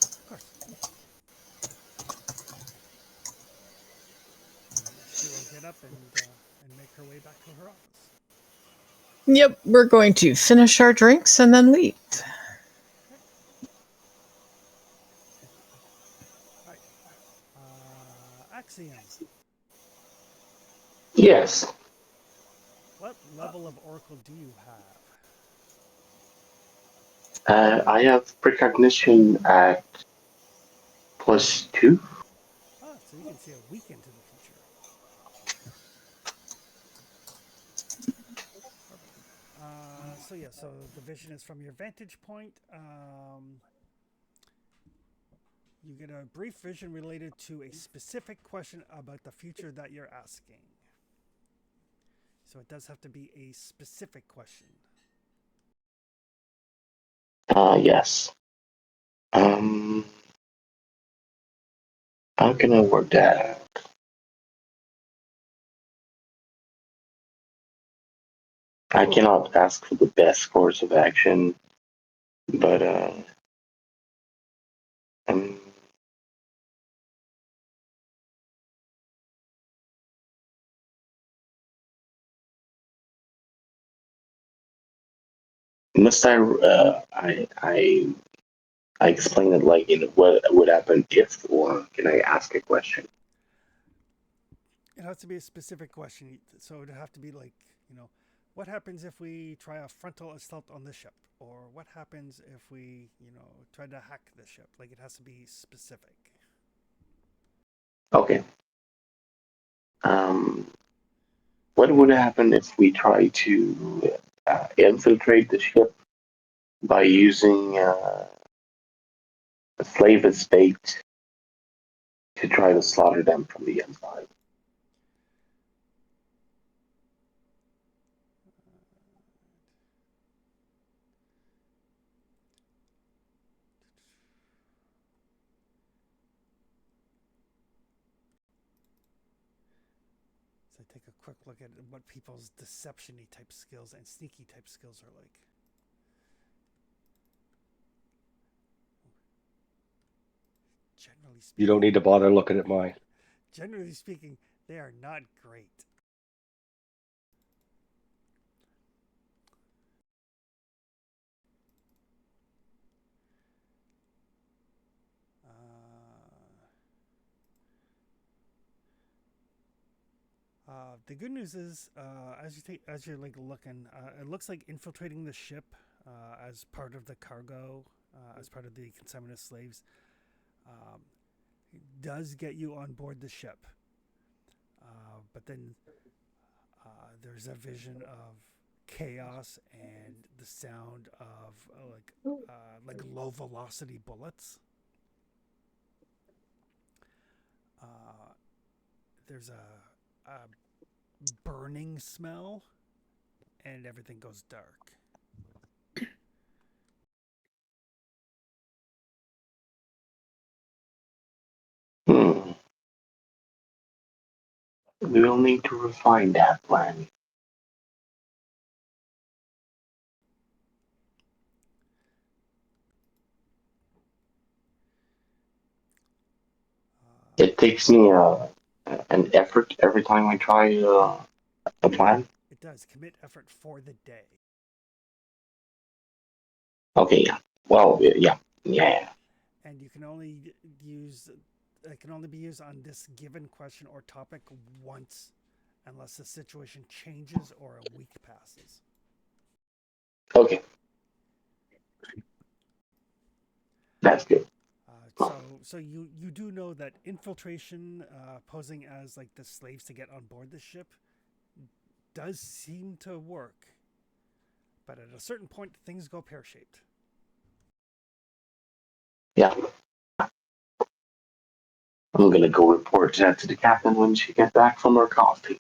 Of course. She will get up and make her way back to her office. Yep, we're going to finish our drinks and then leave. Right. Axiom. Yes. What level of Oracle do you have? I have precognition at +2. Oh, so you can see a week into the future. Perfect. So the vision is from your vantage point. You get a brief vision related to a specific question about the future that you're asking. So it does have to be a specific question. Yes. How can I work that out? I cannot ask for the best course of action, but um, must I explain it like what would happen if, or can I ask a question? It has to be a specific question. So it'd have to be like, what happens if we try a frontal assault on the ship? Or what happens if we, try to hack the ship? Like, it has to be specific. Okay. What would happen if we try to infiltrate the ship by using a slave estate to try to slaughter them from the inside? So take a quick look at what people's deception-y type skills and sneaky type skills are like. Generally speaking, You don't need to bother looking at mine. generally speaking, they are not great. The good news is, as you're like looking, it looks like infiltrating the ship as part of the cargo, as part of the consignment of slaves, does get you on board the ship. But then there's a vision of chaos and the sound of like low velocity bullets. There's a burning smell, and everything goes dark. Hmm. We will need to refine that plan. It takes me an effort every time I try a plan. It does commit effort for the day. Okay, yeah. Well, yeah. And you can only use it can only be used on this given question or topic once, unless the situation changes or a week passes. Okay, that's good. So you do know that infiltration, posing as like the slaves to get on board the ship, does seem to work, but at a certain point things go pear-shaped. Yeah. I'm gonna go report that to the captain when she gets back from her coffee.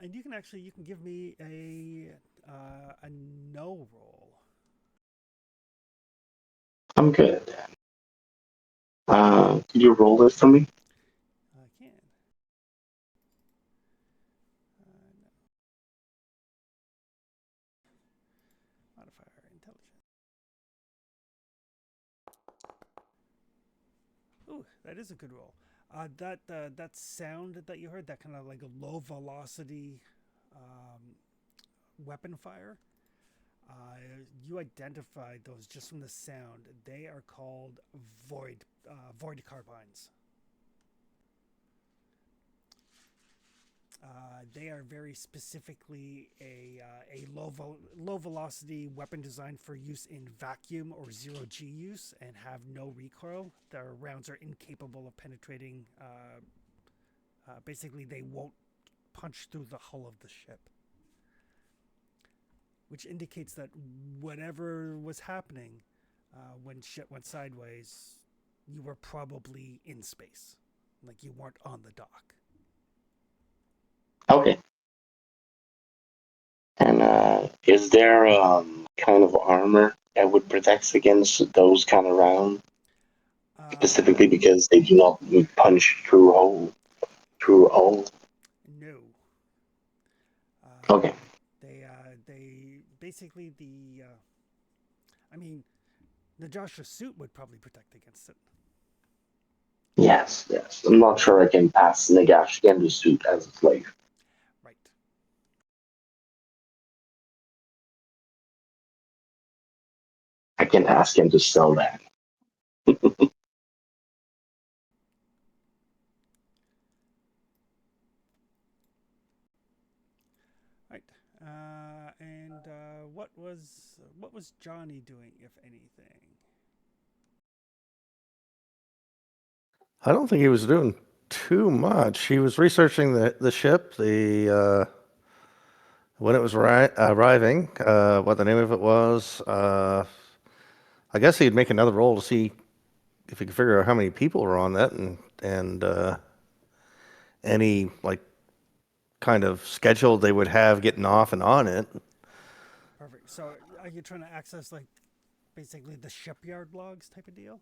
And you can give me a no roll. I'm good. Could you roll this for me? I can. No. Modifier intelligence. Ooh, that is a good roll. That sound that you heard, that kind of like a low velocity weapon fire. You identified those just from the sound. They are called void carbines. They are very specifically a low velocity weapon designed for use in vacuum or zero G use and have no recoil. Their rounds are incapable of penetrating. Basically, they won't punch through the hull of the ship, which indicates that whatever was happening when shit went sideways, you were probably in space, like you weren't on the dock. Okay. And is there kind of armor that would protect against those kind of rounds? Specifically because they do not punch through hole. No. Okay. They basically I mean, Najasha's suit would probably protect against it. Yes. I'm not sure I can pass Nagash Gendu's suit as a slave. Right. I can ask him to sell that. Right. And what was Johnny doing, if anything? I don't think he was doing too much. He was researching the ship, when it was arriving, what the name of it was. I guess he'd make another roll to see if he could figure out how many people were on that and any like kind of schedule they would have getting off and on it. Perfect. So are you trying to access like basically the shipyard logs type of deal?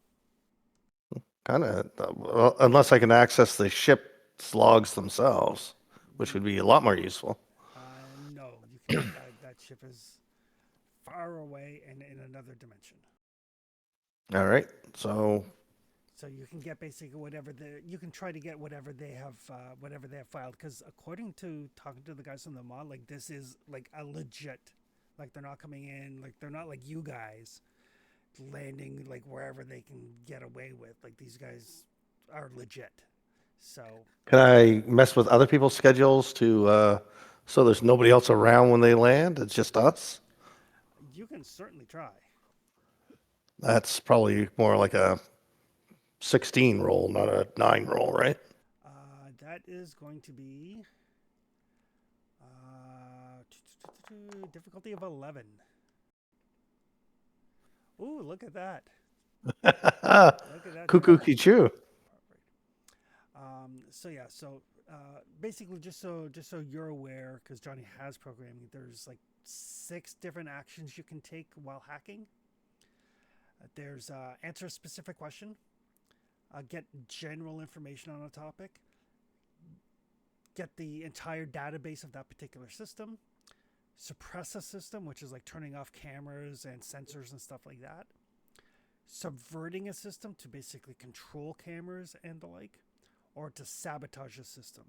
Kind of, well, unless I can access the ship's logs themselves, which would be a lot more useful. No, you can't. That ship is far away and in another dimension. All right, so So you can get basically you can try to get whatever they have filed, because according to talking to the guys from the mod, like this is like a legit, like they're not coming in, like they're not like you guys landing like wherever they can get away with. Like these guys are legit. So can I mess with other people's schedules so there's nobody else around when they land? It's just us. you can certainly try. That's probably more like a 16 roll, not a 9 roll, right? That is going to be difficulty of 11. Ooh, look at that. Look at that. Cuckoo Johnny. Choo. So yeah, basically just so you're aware, because Johnny has programming, there's like 6 different actions you can take while hacking. There's answer a specific question, get general information on a topic, get the entire database of that particular system, suppress a system, which is like turning off cameras and sensors and stuff like that, subverting a system to basically control cameras and the like, or to sabotage a system,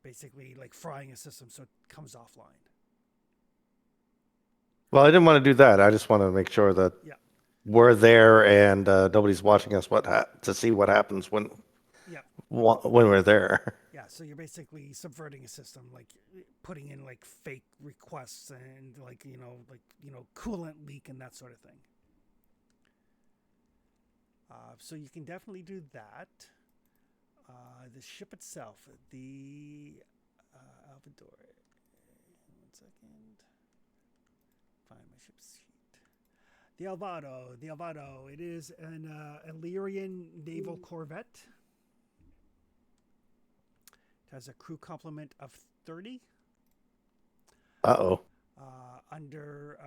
basically like frying a system so it comes offline. Well, I didn't want to do that. I just want to make sure that Yeah. we're there and nobody's watching us to see what happens when Yeah. when we're there. Yeah, so you're basically subverting a system, like putting in like fake requests and like coolant leak and that sort of thing. So you can definitely do that. The ship itself, the Alvador. 1 second. Find my ship's sheet. The Alvado. It is an Illyrian naval corvette. It has a crew complement of 30. Uh-oh. Under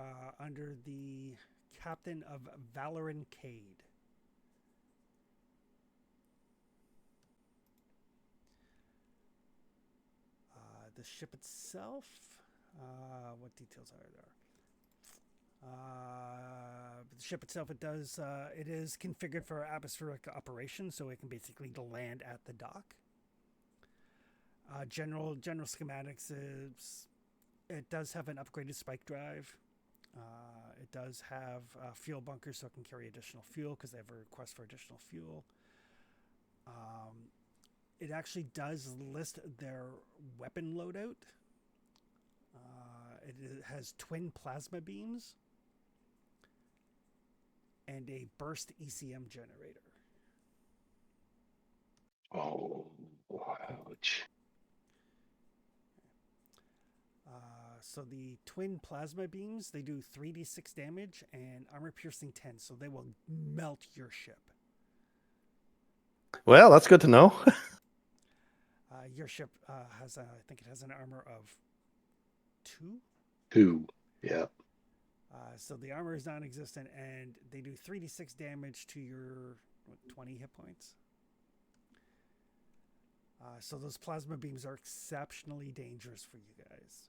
the captain of Valoran Cade. The ship itself. What details are there? The ship itself, it is configured for atmospheric operation, so it can basically land at the dock. General schematics is it does have an upgraded spike drive. It does have fuel bunkers, so it can carry additional fuel because they have a request for additional fuel. It actually does list their weapon loadout. It has twin plasma beams and a burst ECM generator. Oh, ouch. So the twin plasma beams, they do 3d6 damage and armor piercing 10, so they will melt your ship. Well, that's good to know. Your ship has, I think it has an armor of 2. 2. Yeah. So the armor is non-existent, and they do 3d6 damage to your 20 hit points. So those plasma beams are exceptionally dangerous for you guys.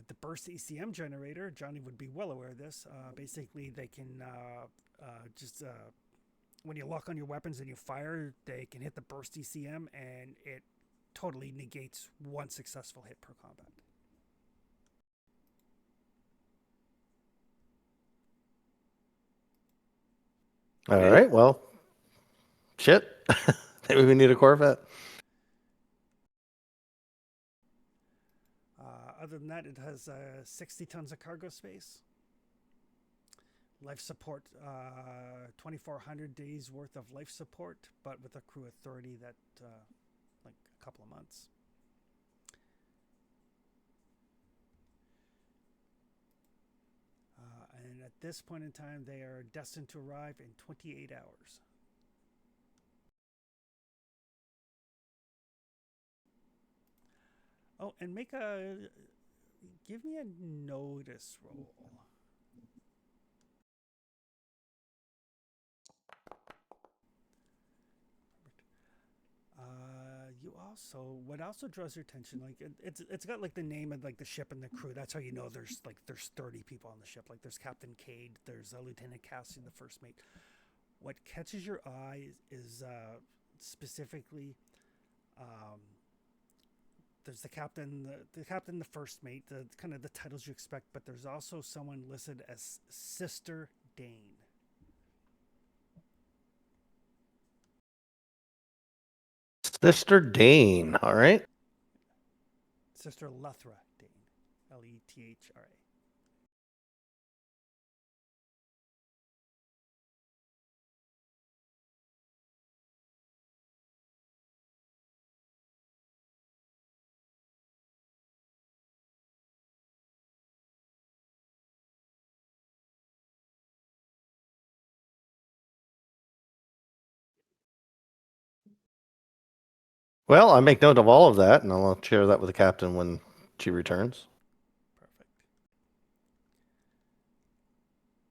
The burst ECM generator, Johnny would be well aware of this. Basically, they can when you lock on your weapons and you fire, they can hit the burst ECM, and it totally negates 1 successful hit per combat. All right, well, shit. Maybe we need a Corvette. Other than that, it has 60 tons of cargo space. Life support, 2,400 days worth of life support, but with a crew of 30, that like a couple of months. And at this point in time, they are destined to arrive in 28 hours. Oh, and give me a notice roll. what also draws your attention, like it's got like the name of like the ship and the crew. That's how you know there's 30 people on the ship. Like there's Captain Cade, there's Lieutenant Cassie, the first mate. What catches your eye is specifically there's the captain, the first mate, the kind of the titles you expect, but there's also someone listed as Sister Dane. Sister Dane. All right. Sister Lethra Dane. Lethra. Well, I make note of all of that, and I'll share that with the captain when she returns. Perfect.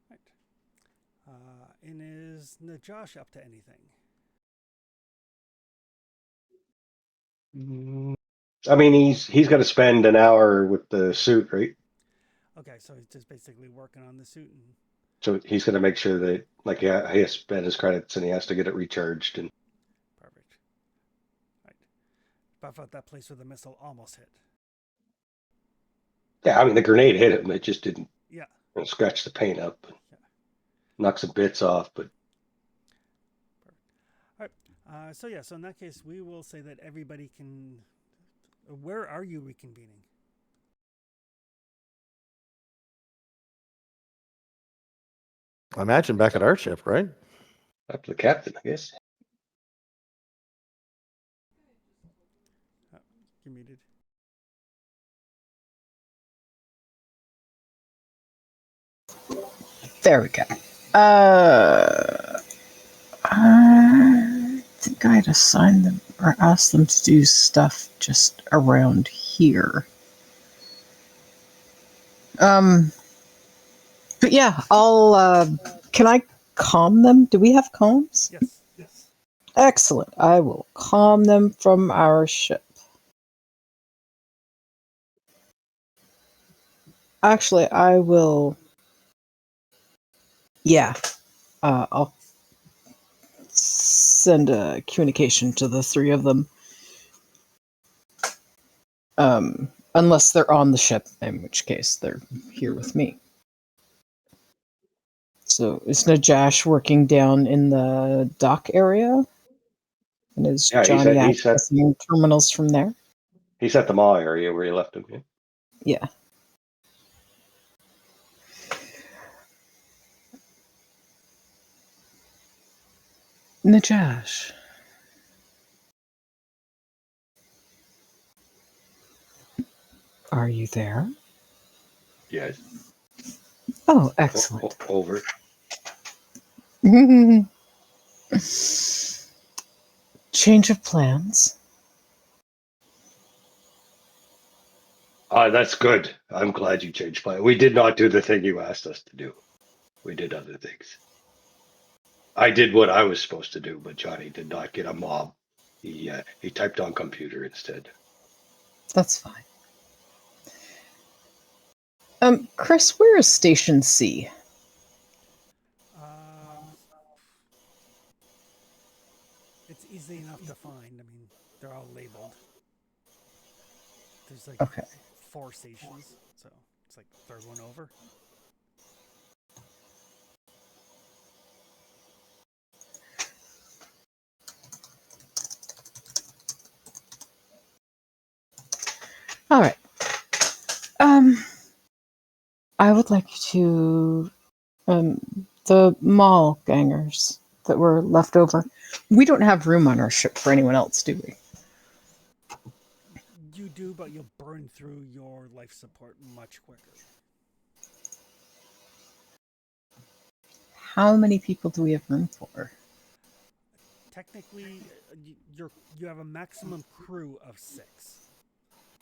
Right. And is Najash up to anything? I mean, he's got to spend an hour with the suit, right? Okay, so he's just basically working on the suit and So he's going to make sure that, like, yeah, he has to spend his credits and he has to get it recharged. And perfect. Right. Buff out that place where the missile almost hit. yeah, I mean, the grenade hit him; it just didn't Yeah. scratch the paint up, Yeah. knock some bits off. But All right. So in that case, we will say that everybody can. Where are you reconvening? I imagine back at our ship, right? up to the captain, I guess. Oh, you're muted. There we go. I think I'd assigned them or asked them to do stuff just around here. But yeah, I'll. Can I calm them? Do we have calms? Yes. Excellent. I will calm them from our ship. Actually, I will. Yeah. I'll send a communication to the three of them. Unless they're on the ship, in which case they're here with me. So is Najash working down in the dock area? And is Yeah, Johnny he's at accessing terminals from there? the mall area where you left him. Yeah. Yeah. Najash. Are you there? Yes. Oh, excellent. Over. Change of plans. That's good. I'm glad you changed plan. We did not do the thing you asked us to do. We did other things. I did what I was supposed to do, but Johnny did not get a mob. He typed on computer instead. That's fine. Chris, where is Station C? It's easy enough to find. I mean, they're all labeled. There's like Okay. 4 stations, so it's like third one over. All right. I would like to the mall gangers that were left over. We don't have room on our ship for anyone else, do we? You do, but you'll burn through your life support much quicker. How many people do we have room for? Technically, you have a maximum crew of 6.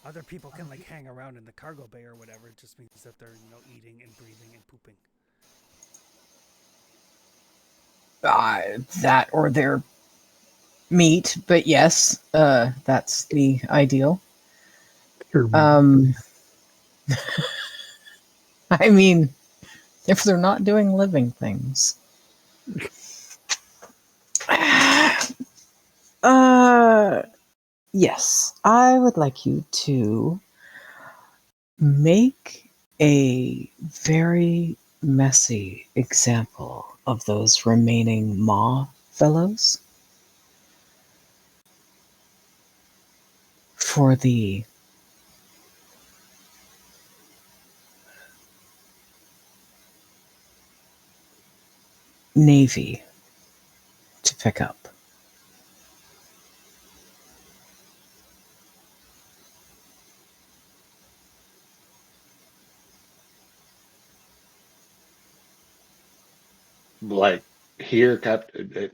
Other people can like hang around in the cargo bay or whatever. It just means that they're eating and breathing and pooping. That or they're meet, but yes, that's the ideal. Sure. I mean, if they're not doing living things. Yes, I would like you to make a very messy example of those remaining maw fellows for the Navy to pick up. Like here, Captain,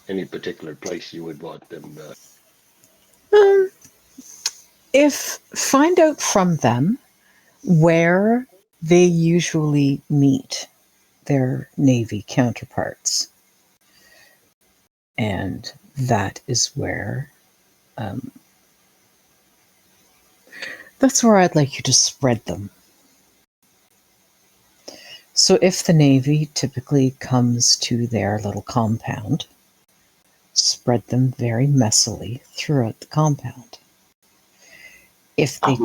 any particular place you would want them? If find out from them where they usually meet their Navy counterparts. And that is where that's where I'd like you to spread them. So if the Navy typically comes to their little compound, spread them very messily throughout the compound. If they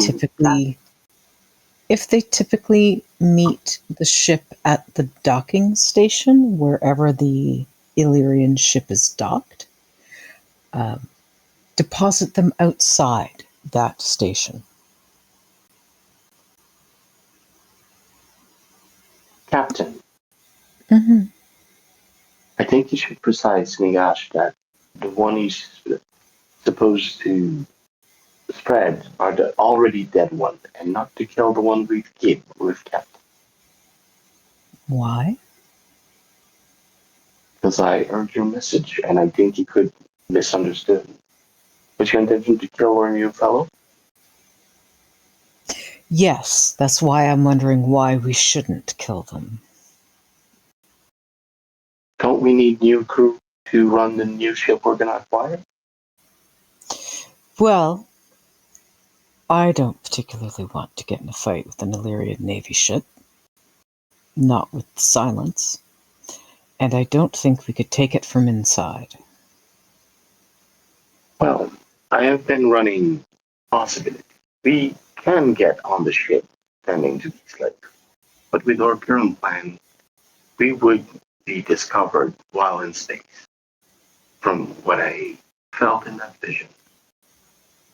typically meet the ship at the docking station, wherever the Illyrian ship is docked, deposit them outside that station. Captain, Mm-hmm. I think you should precise Nagash that the one he's supposed to spread are the already dead one, and not to kill the one we've kept. Why? Because I heard your message, and I think you could misunderstood. Was your intention to kill our new fellow? Yes, that's why I'm wondering why we shouldn't kill them. Don't we need new crew to run the new ship we're gonna acquire? Well, I don't particularly want to get in a fight with an Illyrian Navy ship. Not with the silence. And I don't think we could take it from inside. Well, I have been running possibility. We can get on the ship tending to these lakes, but with our current plan, we would be discovered while in space, from what I felt in that vision.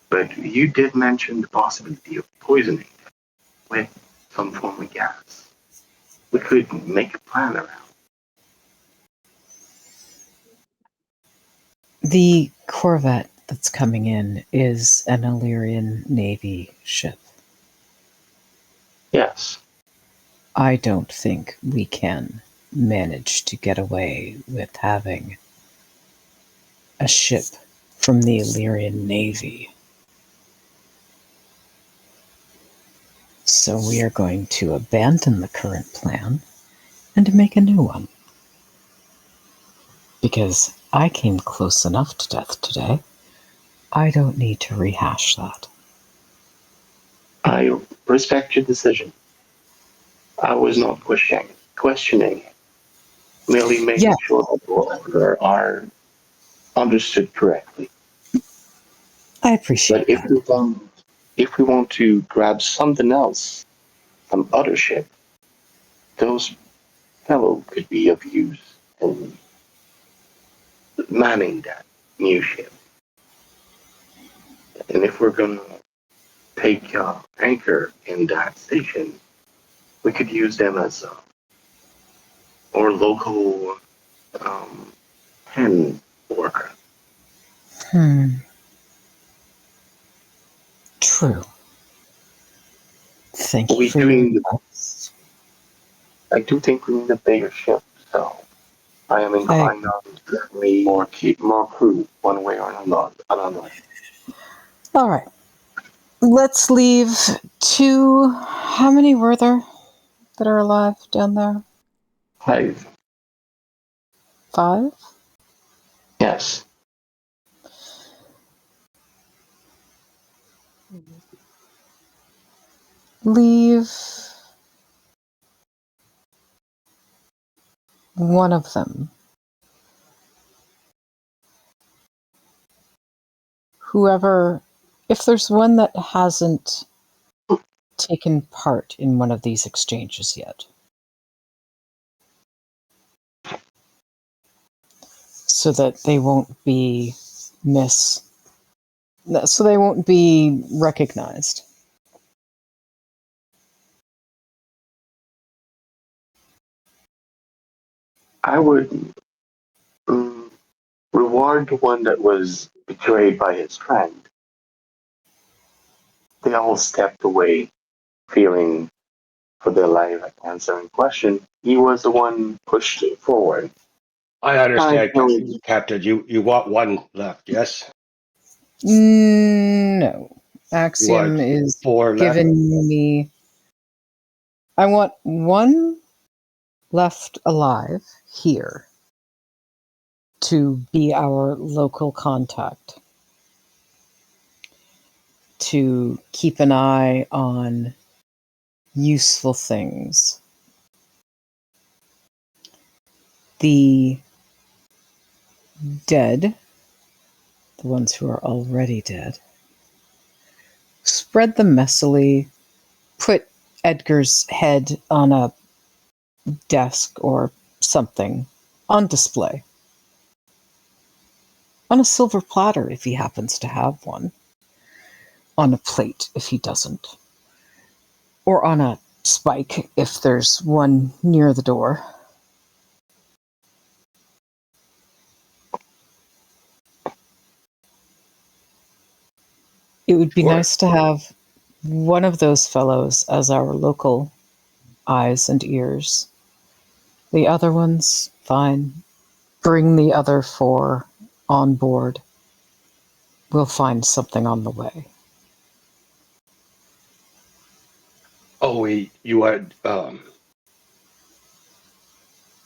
But you did mention the possibility of poisoning with some form of gas. We could make a plan around. The corvette that's coming in is an Illyrian Navy ship. Yes. I don't think we can manage to get away with having a ship from the Illyrian Navy. So we are going to abandon the current plan and make a new one. Because I came close enough to death today. I don't need to rehash that. I respect your decision. I was not questioning, merely making sure that all are understood correctly. I appreciate But if we want to grab something else, some other ship, those fellow could be of use in manning that new ship. And if we're gonna take anchor in that station, we could use them as or local pen worker. True. Thank you for your advice. I do think we need a bigger ship, so I am inclined on getting me more crew one way or another. All right. Let's leave two. How many were there that are alive down there? 5. 5? Yes. leave one of them. Whoever, if there's one that hasn't taken part in one of these exchanges yet, so that they won't be so they won't be recognized. I would reward the one that was betrayed by his friend. They all stepped away, fearing for their life at answering question. He was the one pushed forward. I understand, know. Captain. You want one left, yes? No. You Axiom want is 4 left? giving me. I want one left alive here to be our local contact, to keep an eye on useful things. The dead, the ones who are already dead, spread them messily, put Edgar's head on a desk or something on display. On a silver platter if he happens to have one. On a plate if he doesn't. Or on a spike if there's one near the door. It would be Sure. nice to have one of those fellows as our local eyes and ears. The other ones, fine. Bring the other 4 on board. We'll find something on the way. Oh, you had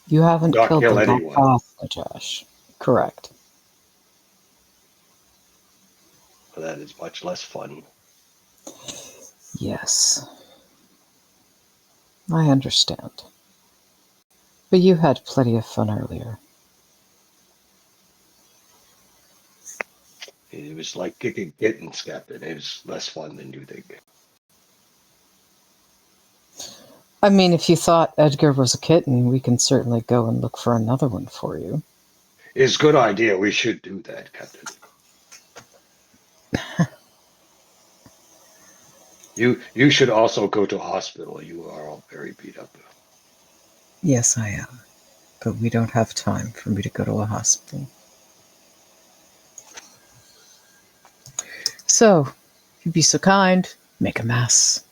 You haven't not killed kill them anyone. off, Josh. Correct. That is much less fun. Yes. I understand. But you had plenty of fun earlier. It was like kicking kittens, Captain. It was less fun than you think. I mean, if you thought Edgar was a kitten, we can certainly go and look for another one for you. It's a good idea. We should do that, Captain. You should also go to hospital. You are all very beat up. Yes, I am. But we don't have time for me to go to a hospital. So, if you'd be so kind, make a mess.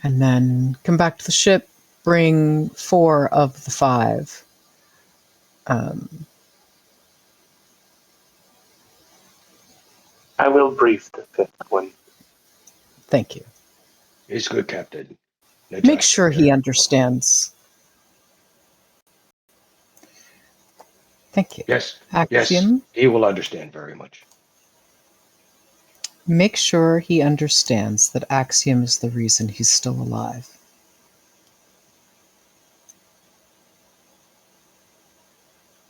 And then come back to the ship, bring 4 of the 5. I will brief the 5th one. Thank you. It's good, Captain. Make sure he understands. Thank you. Yes. Axiom, Yes. He will understand very much. make sure he understands that Axiom is the reason he's still alive.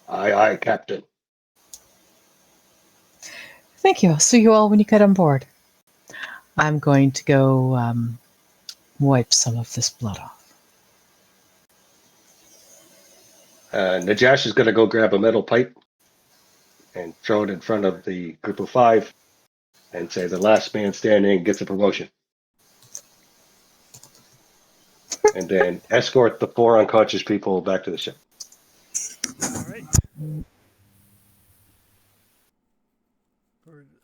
Aye, Captain. Thank you. I'll see you all when you get on board. I'm going to go wipe some of this blood off. Najash is going to go grab a metal pipe and throw it in front of the group of 5 and say the last man standing gets a promotion. And then escort the 4 unconscious people back to the ship. All right.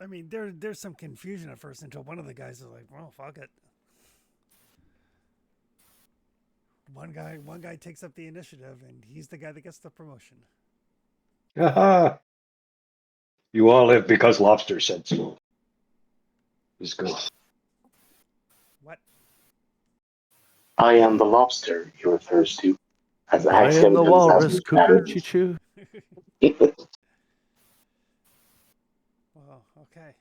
I mean, there's some confusion at first until one of the guys is like, "Well, fuck it." One guy takes up the initiative, and he's the guy that gets the promotion. Aha! You all live because Lobster said so. It's good. What? I am the lobster he refers to as I Axiom am the comes out walrus, with cuckoo, choo choo. Well, okay.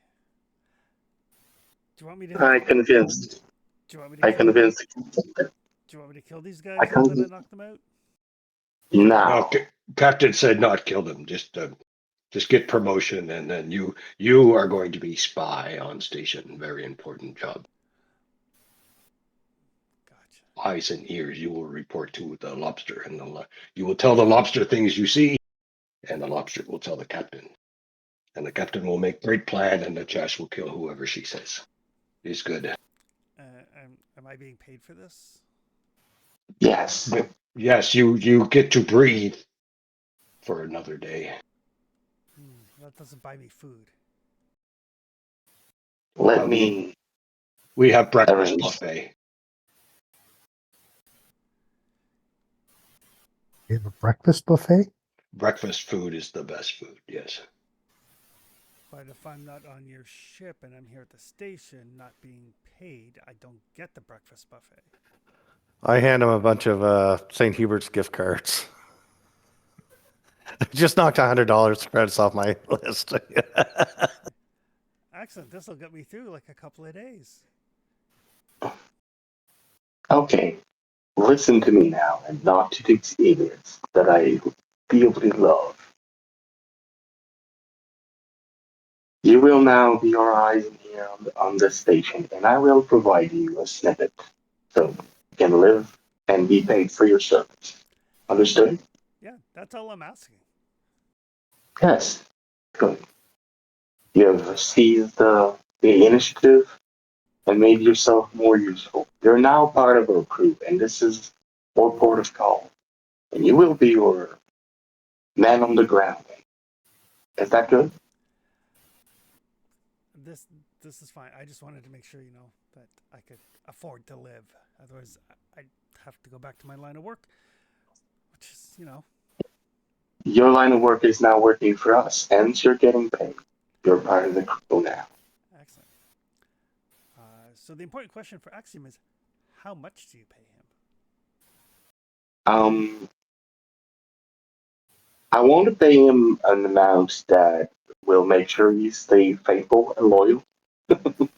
Do you want me to? I convinced. Do you want me to I kill? Do convinced. you want me to kill these I guys now that I convinced. knocked them out? No, Now, Captain said not kill them. Just get promotion, and then you are going to be spy on station. Very important job. Gotcha. Eyes and ears. You will report to the lobster, and you will tell the lobster things you see, and the lobster will tell the captain, and the captain will make great plan, and the Josh will kill whoever she says. It's good. Am I being paid for this? yes. But yes, you get to breathe for another day. That doesn't buy me food. Let me We have breakfast arrange. buffet. You have a breakfast buffet? Breakfast food is the best food. Yes. But if I'm not on your ship and I'm here at the station, not being paid, I don't get the breakfast buffet. I hand him a bunch of St. Hubert's gift cards. Just knocked $100 credits off my list. Excellent. This will get me through like a couple of days. Okay, listen to me now, and not to the experience that I deeply love. You will now be our eyes and ears on this station, and I will provide you a snippet so you can live and be paid for your service. Understood? Yeah, that's all I'm asking. Yes. Good. You have seized the initiative and made yourself more useful. You're now part of our crew, and this is our port of call. And you will be your man on the ground. Is that good? This this is fine. I just wanted to make sure, that I could afford to live. Otherwise, I'd have to go back to my line of work, which is, Your line of work is now working for us, and you're getting paid. You're part of the crew now. excellent. So the important question for Axiom is, how much do you pay him? Um, I want to pay him an amount that will make sure you stay faithful and loyal. Gotcha.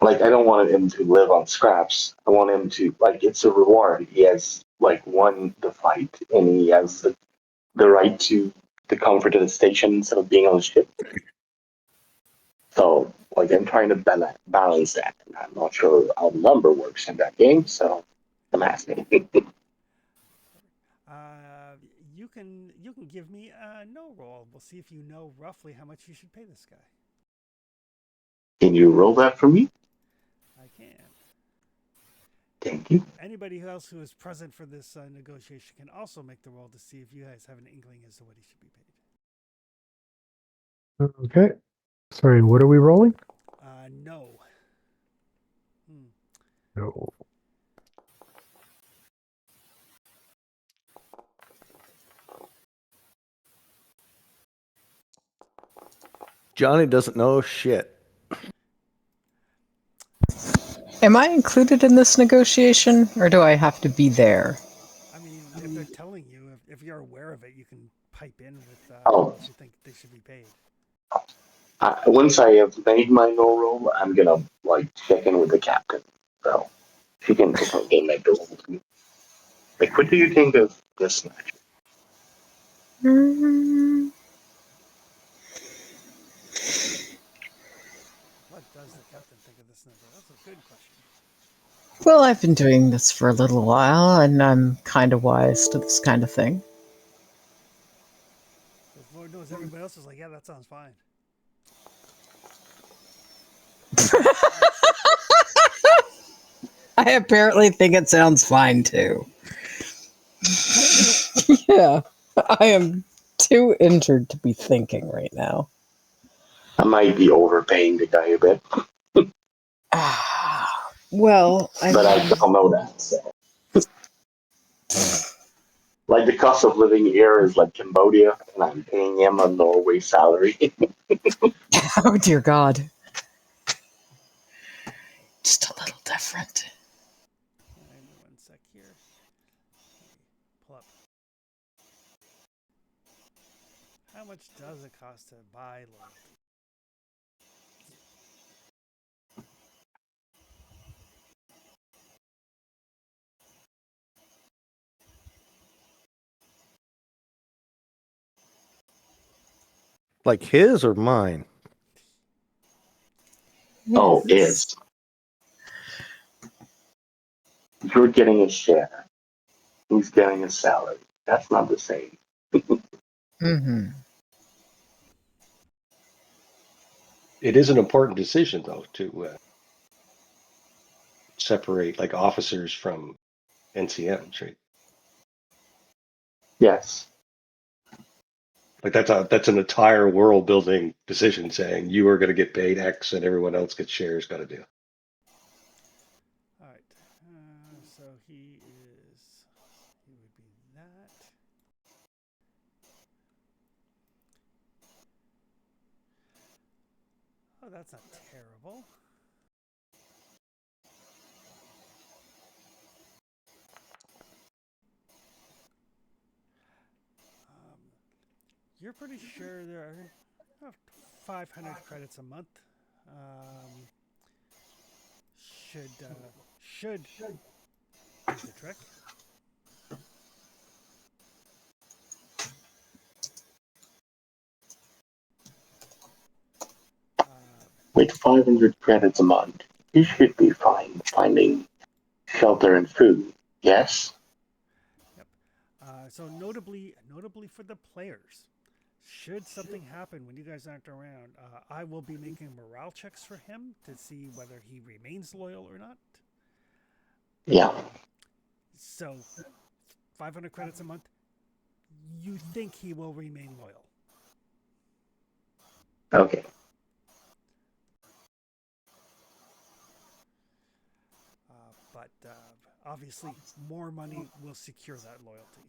Like, I don't want him to live on scraps. I want him to, like, it's a reward. He has, like, won the fight, and he has the right to the comfort of the station instead of being on the ship. So, like, I'm trying to balance that. And I'm not sure how the number works in that game, so I'm asking. Uh, you can give me a no roll. We'll see if you know roughly how much you should pay this guy. Can you roll that for me? I can. Thank you. Anybody else who is present for this negotiation can also make the roll to see if you guys have an inkling as to what he should be paid. Okay. Sorry, what are we rolling? No. No. Johnny doesn't know shit. Am I included in this negotiation, or do I have to be there? I mean, if they're telling you, if you're aware of it, you can pipe in with how Oh, much you think they should be paid. once I have made my no roll, I'm gonna like check in with the captain. So she can make the roll to me. Like, what do you think of this match? Mm, What does the captain think of this number? That's a good question. Well, I've been doing this for a little while, and I'm kind of wise to this kind of thing. Because Lord knows everybody else is like, yeah, that sounds fine. I apparently think it sounds fine too. Yeah, I am too injured to be thinking right now. I might be overpaying the guy a bit, Well, but I don't know that. So. Like, the cost of living here is like Cambodia, and I'm paying him a Norway salary. oh dear God, just a little different. Give me 1 sec here. Let me pull up. How much does it cost to buy loyalty? Like his or mine? Oh, Yes. is. You're getting a share. He's getting a salary. That's not the same. Mm-hmm. It is an important decision, though, to separate like officers from NCMs, right? Yes. Like that's an entire world building decision saying you are going to get paid X and everyone else gets shares. Got to do. All right. So he would be that. Oh, that's not terrible. You're pretty sure there are 500 credits a month. Um, should do the trick. With 500 credits a month, you should be fine finding shelter and food. Yes? Yep. So notably for the players, should something happen when you guys aren't around, I will be making morale checks for him to see whether he remains loyal or not. Yeah. So, 500 credits a month. You think he will remain loyal? Okay. But obviously, more money will secure that loyalty.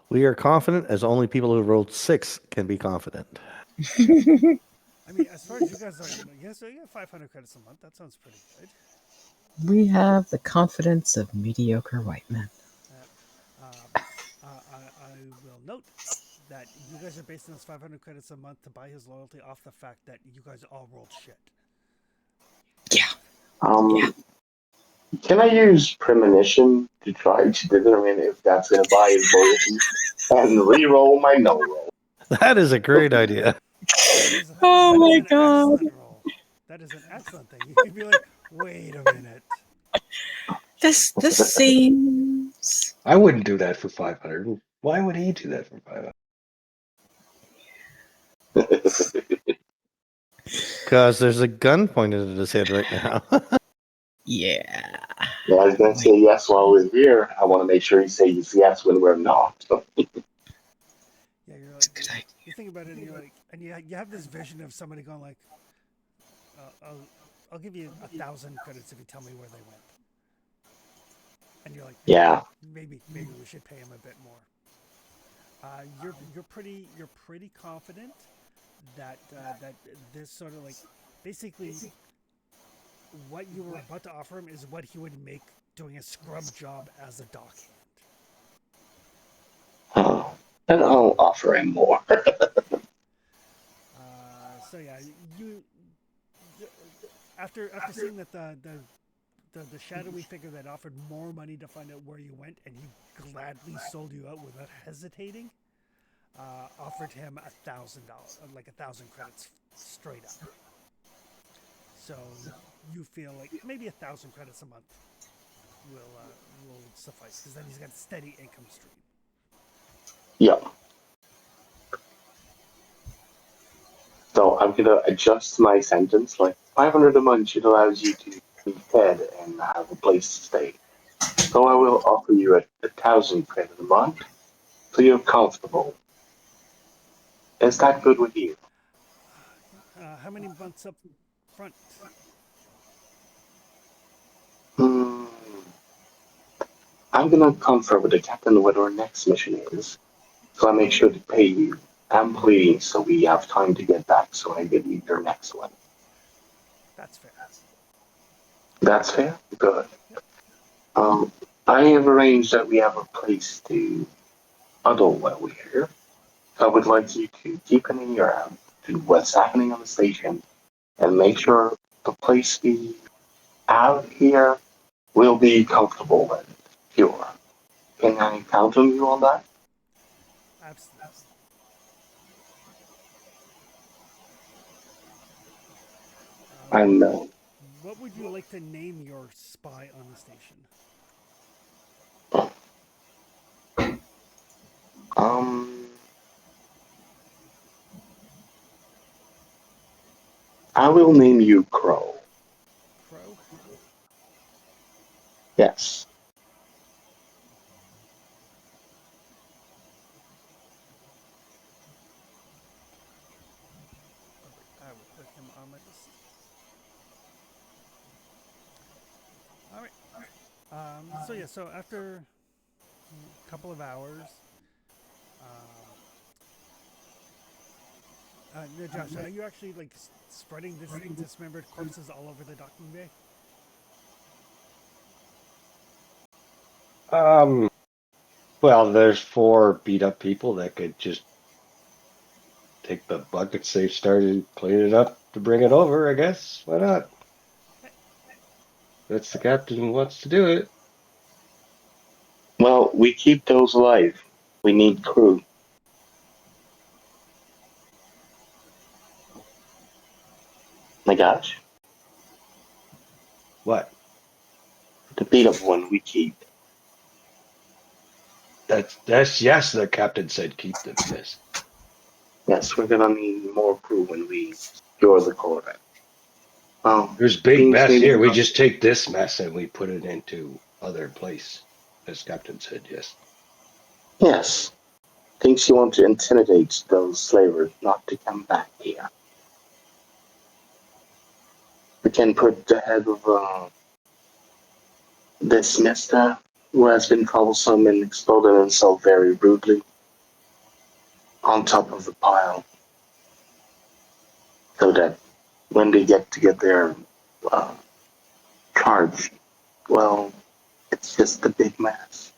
We are confident as only people who rolled 6 can be confident. I mean, as far as you guys are, yes, so yeah, 500 credits a month. That sounds pretty good. We have the confidence of mediocre white men. I will note that you guys are basing those 500 credits a month to buy his loyalty off the fact that you guys all rolled shit. Yeah. Can I use premonition to try to determine if that's going to buy his loyalty and re-roll my no roll? That is a great idea. Oh that my is an God. excellent roll. That is an excellent thing. You could be like, wait a minute. This seems. I wouldn't do that for 500. Why would he do that for 500? Because there's a gun pointed at his head right now. Yeah. Yeah, I was going to say yes while we're here. I want to make sure he says yes when we're not. Yeah, you're like, Good idea. you think about it, and you're like, and you have this vision of somebody going like, I'll give you 1,000 credits if you tell me where they went. And you're like, Yeah. maybe we should pay him a bit more. You're pretty confident that that this sort of like basically what you were about to offer him is what he would make doing a scrub job as a dockhand. And I'll offer him more. So yeah, you after seeing that the shadowy figure that offered more money to find out where you went, and he gladly sold you out without hesitating, offered him $1,000, like 1,000 credits straight up. So you feel like maybe 1,000 credits a month will suffice, because then he's got a steady income stream. Yeah. So I'm gonna adjust my sentence. Like 500 a month should allows you to be fed and have a place to stay. So I will offer you 1,000 credit a month, so you're comfortable. Is that good with you? How many months up front? I'm gonna confer with the captain what our next mission is, so I make sure to pay you amply so we have time to get back. So I give you your next one. That's fair. That's fair. Good. Yep. I have arranged that we have a place to huddle while we're here. I would like you to keep an ear out to what's happening on the station and make sure the place we have here will be comfortable and pure. Can I count on you on that? Absolutely. And What would you like to name your spy on the station? um, I will name you Crow. Crow? Yes. Perfect. I will put him on my list. All right. So yeah, so after a couple of hours, no, Josh, are you actually like spreading this dismembered corpses all over the docking bay? Well, there's 4 beat up people that could just take the buckets they've started cleaning up to bring it over, I guess. Why not? That's the captain who wants to do it. Well, we keep those alive. We need crew. My gosh, What? the beat up one we keep. That's yes, the captain said keep them, yes. Yes, we're gonna need more crew when we secure the Corvette. There's big Seems mess maybe here. We not. just take this mess and we put it into other place. As captain said, yes. Yes, thinks you want to intimidate those slavers not to come back here. We can put the head of this mister who has been troublesome and exploded himself very rudely on top of the pile so that when they get their uh, charge, well, it's just a big mess.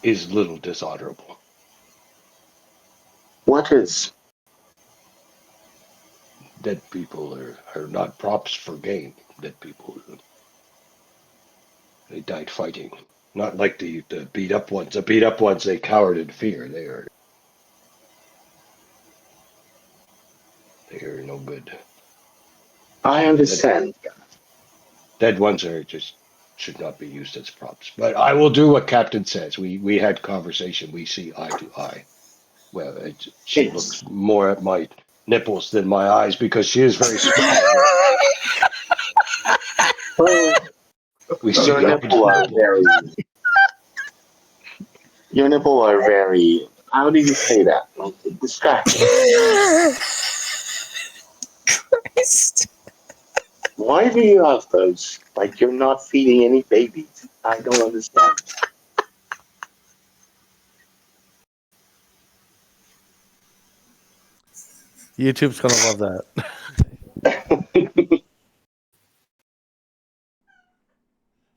Is little dishonorable. What is? Dead people are not props for game. Dead people, they died fighting. Not like the beat up ones. The beat up ones, they cowered in fear. They are no good. I understand. Dead ones are just should not be used as props. But I will do what Captain says. We had conversation. We see eye to eye. Well, she Yes. looks more at my nipples than my eyes because she is very small. Well, We see your large nipple are nipples. very. Your nipple are very. How do you say that? Like distracting. Christ. Why do you have those? Like you're not feeding any babies. I don't understand. YouTube's gonna love that.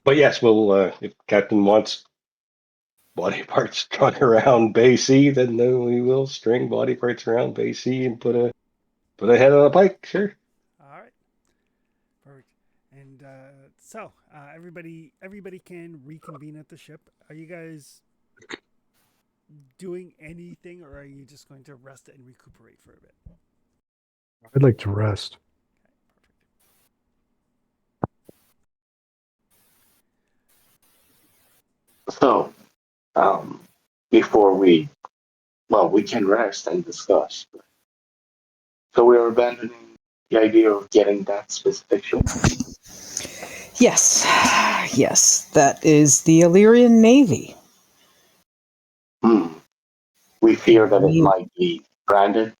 But yes, we'll if Captain wants body parts strung around Bay C, then we will string body parts around Bay C and put a head on a pike. Sure. All right. Perfect. And so everybody can reconvene at the ship. Are you guys doing anything, or are you just going to rest and recuperate for a bit? I'd like to rest. So, before we can rest and discuss. So we are abandoning the idea of getting that specific ship. Yes. Yes, that is the Illyrian Navy. We fear that it might be branded.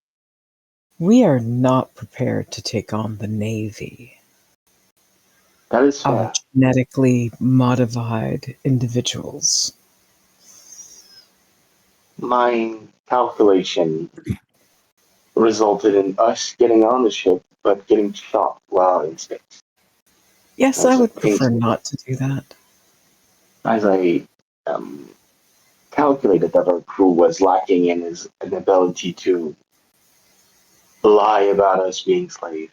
We are not prepared to take on the Navy. That is fair. Our genetically modified individuals. My calculation resulted in us getting on the ship, but getting shot while in space. Yes, I would prefer not to do that. As I calculated that our crew was lacking in an ability to lie about us being slaves.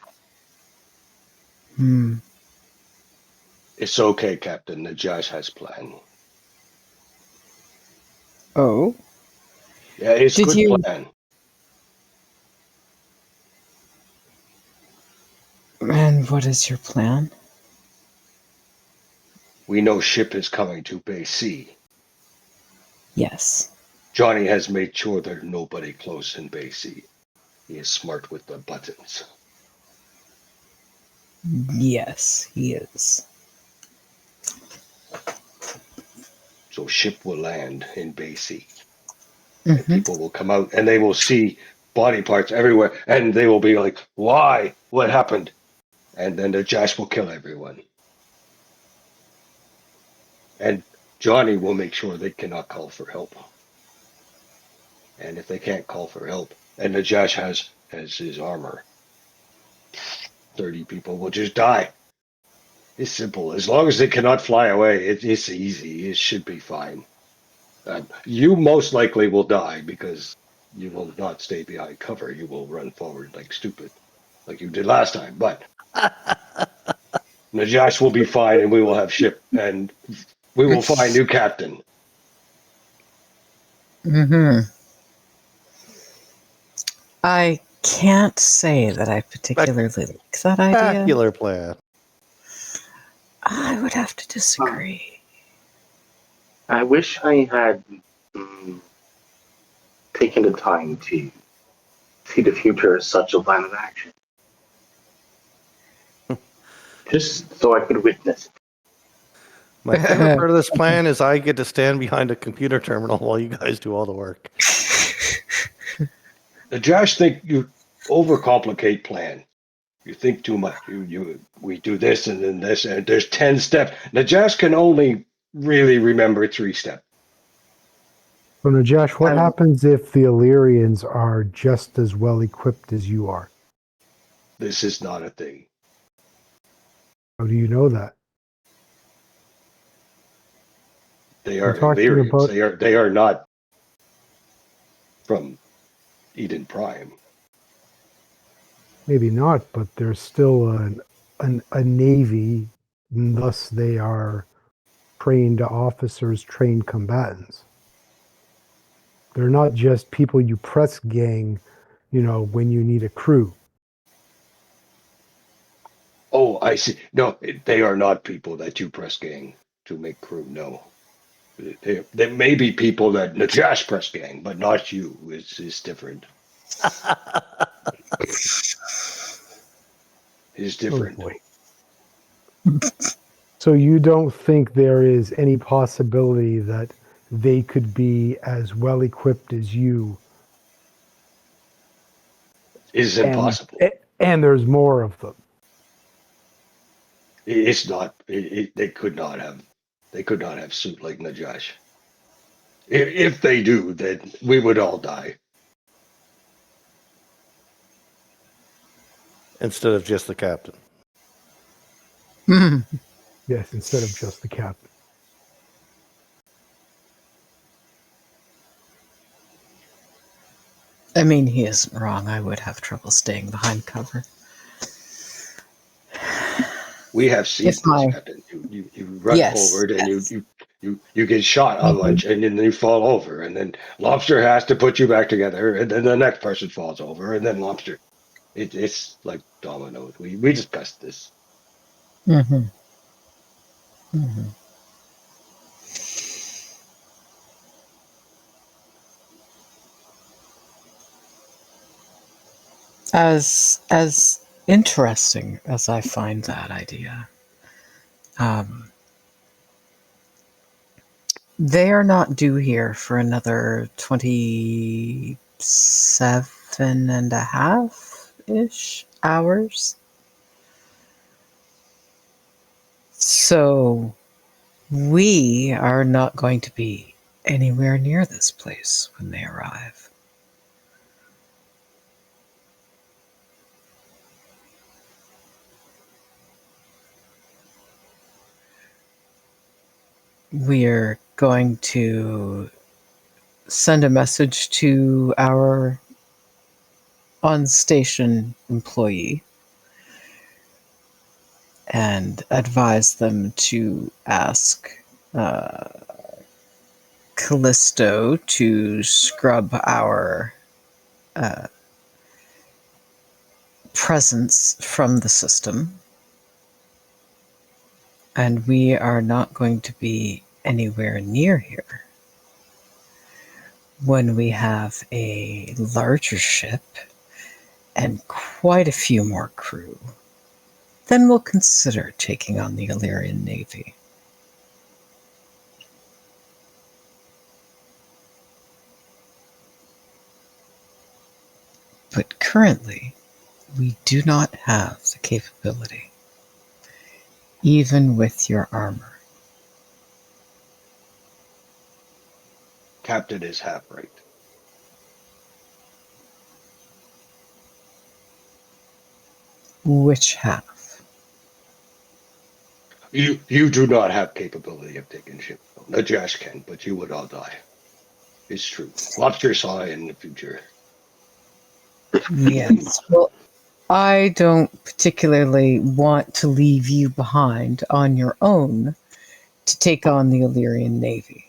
Hmm. It's okay, Captain. Najash has plan. Oh, Yeah, it's did good you? plan. And what is your plan? We know ship is coming to Bay C. Yes. Johnny has made sure there's nobody close in Bay C. He is smart with the buttons. Yes, he is. So ship will land in Bay C. And Mm-hmm. people will come out and they will see body parts everywhere. And they will be like, why? What happened? And then the Josh will kill everyone. And Johnny will make sure they cannot call for help. And if they can't call for help, and Najash has his armor, 30 people will just die. It's simple. As long as they cannot fly away, it's easy. It should be fine. You most likely will die because you will not stay behind cover. You will run forward like stupid, like you did last time. But Najash will be fine, and we will have ship, and we will find new captain. Mm-hmm. I can't say that I particularly like that idea. Spectacular plan. I would have to disagree. I wish I had taken the time to see the future as such a plan of action. Just so I could witness it. My favorite part of this plan is I get to stand behind a computer terminal while you guys do all the work. Najash think you overcomplicate plan. You think too much. We do this and then this, and there's 10 steps. Najash can only really remember 3 steps. So, Najash, what And- happens if the Illyrians are just as well equipped as you are? This is not a thing. How do you know that? They are We're talking Illyrians. about- They are not from Eden Prime. Maybe not, but there's still a navy, and thus they are trained officers, trained combatants. They're not just people you press gang, when you need a crew. Oh, I see. No, they are not people that you press gang to make crew. No. There may be people that Najash press gang, but not you. It's different. It's Oh different. boy. So you don't think there is any possibility that they could be as well equipped as you? It's impossible. And there's more of them. It's not. They could not have. They could not have suit like Najash. If they do, then we would all die. Instead of just the captain. Yes, instead of just the captain. I mean, he isn't wrong. I would have trouble staying behind cover. We have seen If this, my- Captain. You run Yes, forward and yes. you get shot a bunch and then you fall over and then Lobster has to put you back together and then the next person falls over and then Lobster. It's like dominoes. We discussed this. Mm-hmm. Mm-hmm. As interesting as I find that idea, they are not due here for another 27 and a half-ish hours. So we are not going to be anywhere near this place when they arrive. We're going to send a message to our on-station employee and advise them to ask Callisto to scrub our presence from the system. And we are not going to be anywhere near here. When we have a larger ship and quite a few more crew, then we'll consider taking on the Illyrian Navy. But currently, we do not have the capability, even with your armor. Captain is half right. Which half? You do not have capability of taking ship. Najash can, but you would all die. It's true. Lobster saw in the future. Yes. Well, I don't particularly want to leave you behind on your own to take on the Illyrian Navy.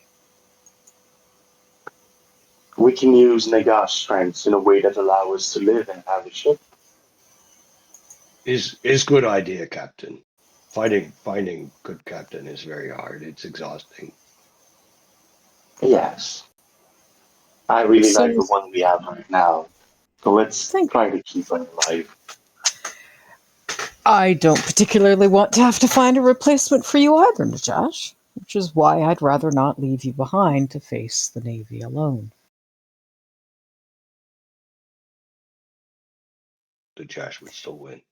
We can use Nagash strengths in a way that allows us to live and have a ship. Is good idea, Captain. Finding good captain is very hard. It's exhausting. Yes. I really So- like the one we have right now. So let's Thank- try to keep it alive. I don't particularly want to have to find a replacement for you either, Najash, which is why I'd rather not leave you behind to face the Navy alone. Najash would still win.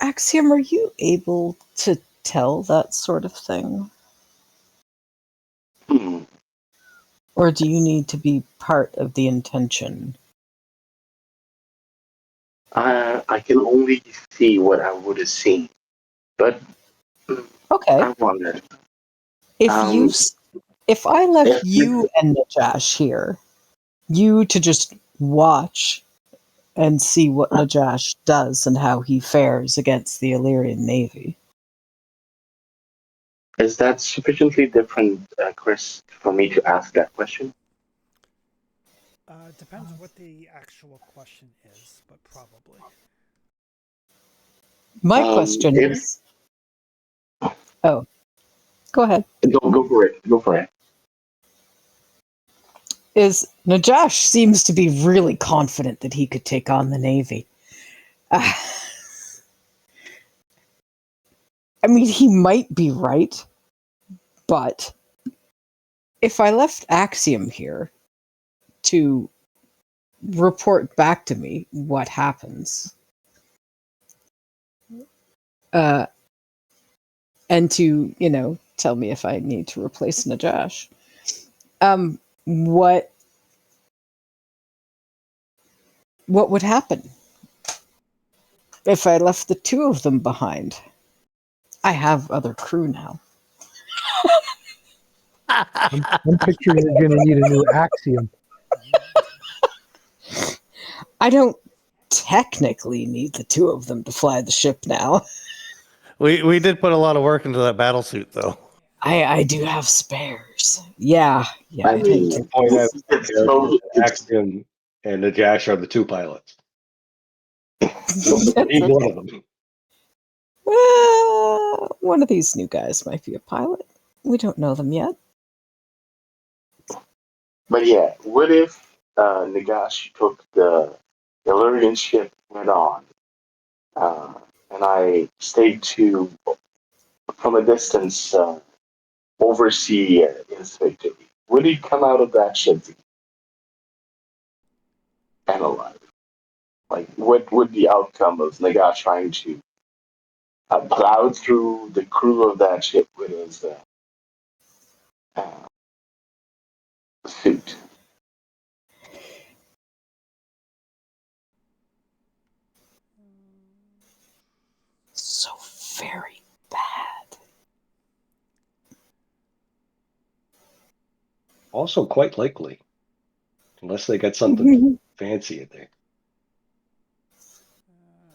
Axiom, are you able to tell that sort of thing? Or do you need to be part of the intention? I can only see what I would have seen, but Okay. I wonder. If I left if- you and Najash here, you to just watch and see what Najash does and how he fares against the Illyrian Navy. Is that sufficiently different, Chris, for me to ask that question? Depends what the actual question is, but probably. My Um, question if- is... Oh, go ahead. Go for it. Go for it. Is Najash seems to be really confident that he could take on the Navy. I mean, he might be right, but if I left Axiom here to report back to me what happens, and to, tell me if I need to replace Najash, what would happen if I left the two of them behind? I have other crew now. I'm picturing you're going to need a new Axiom. I don't technically need the two of them to fly the ship now. We did put a lot of work into that battle suit, though. I do have spares. Yeah. I mean, do. Point out it's so- Axiom and Najash are the two pilots. Need one of them. Well, one of these new guys might be a pilot. We don't know them yet. But yeah, what if Nagash took the Illyrian ship head on, and I stayed to, from a distance, oversee his victory? Would he come out of that ship and alive? Like, what would the outcome of Nagash trying to plow through the crew of that ship with his suit? So very bad. Also quite likely. unless they got something fancy in there.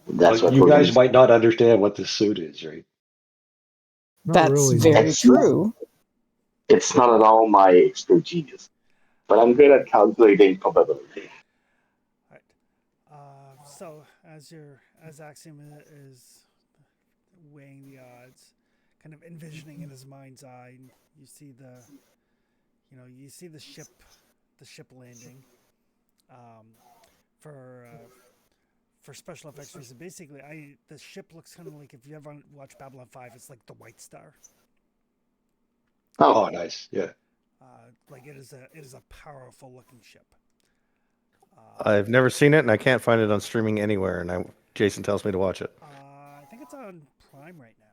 That's Well, what you we're guys gonna- might not understand what this suit is, right? Not That's really. very It's- true. It's not at all my expertise, but I'm good at calculating probability. Right. So as Axiom is weighing the odds, kind of envisioning in his mind's eye, you see the ship landing. For special effects reason, basically, the ship looks kind of like, if you ever watch Babylon 5, it's like the White Star. Oh, nice. Yeah. Like it is a powerful looking ship. I've never seen it, and I can't find it on streaming anywhere. And Jason tells me to watch it. I think it's on Prime right now.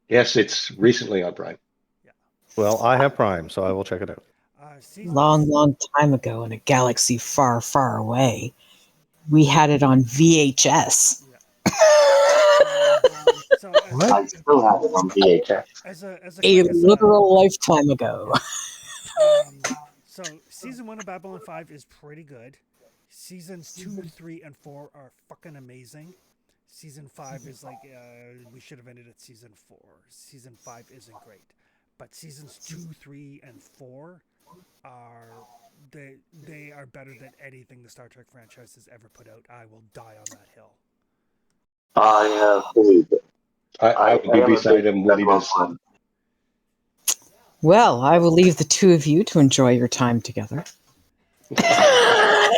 Yes, it's recently on Prime. Well, I have Prime, so I will check it out. Long time ago in a galaxy far, far away, we had it on VHS. So What? I still have it on VHS. as a A quick aside, literal lifetime ago. so season 1 of Babylon 5 is pretty good. Seasons 2, 3, and 4 are fucking amazing. Season 5 is like, we should have ended at season 4. Season 5 isn't great, but seasons 2, 3, and 4 are they are better than anything the Star Trek franchise has ever put out. I will die on that hill. I believe it. I would be am a beside big him when he Babylon does. fan. Well, I will leave the two of you to enjoy your time together. I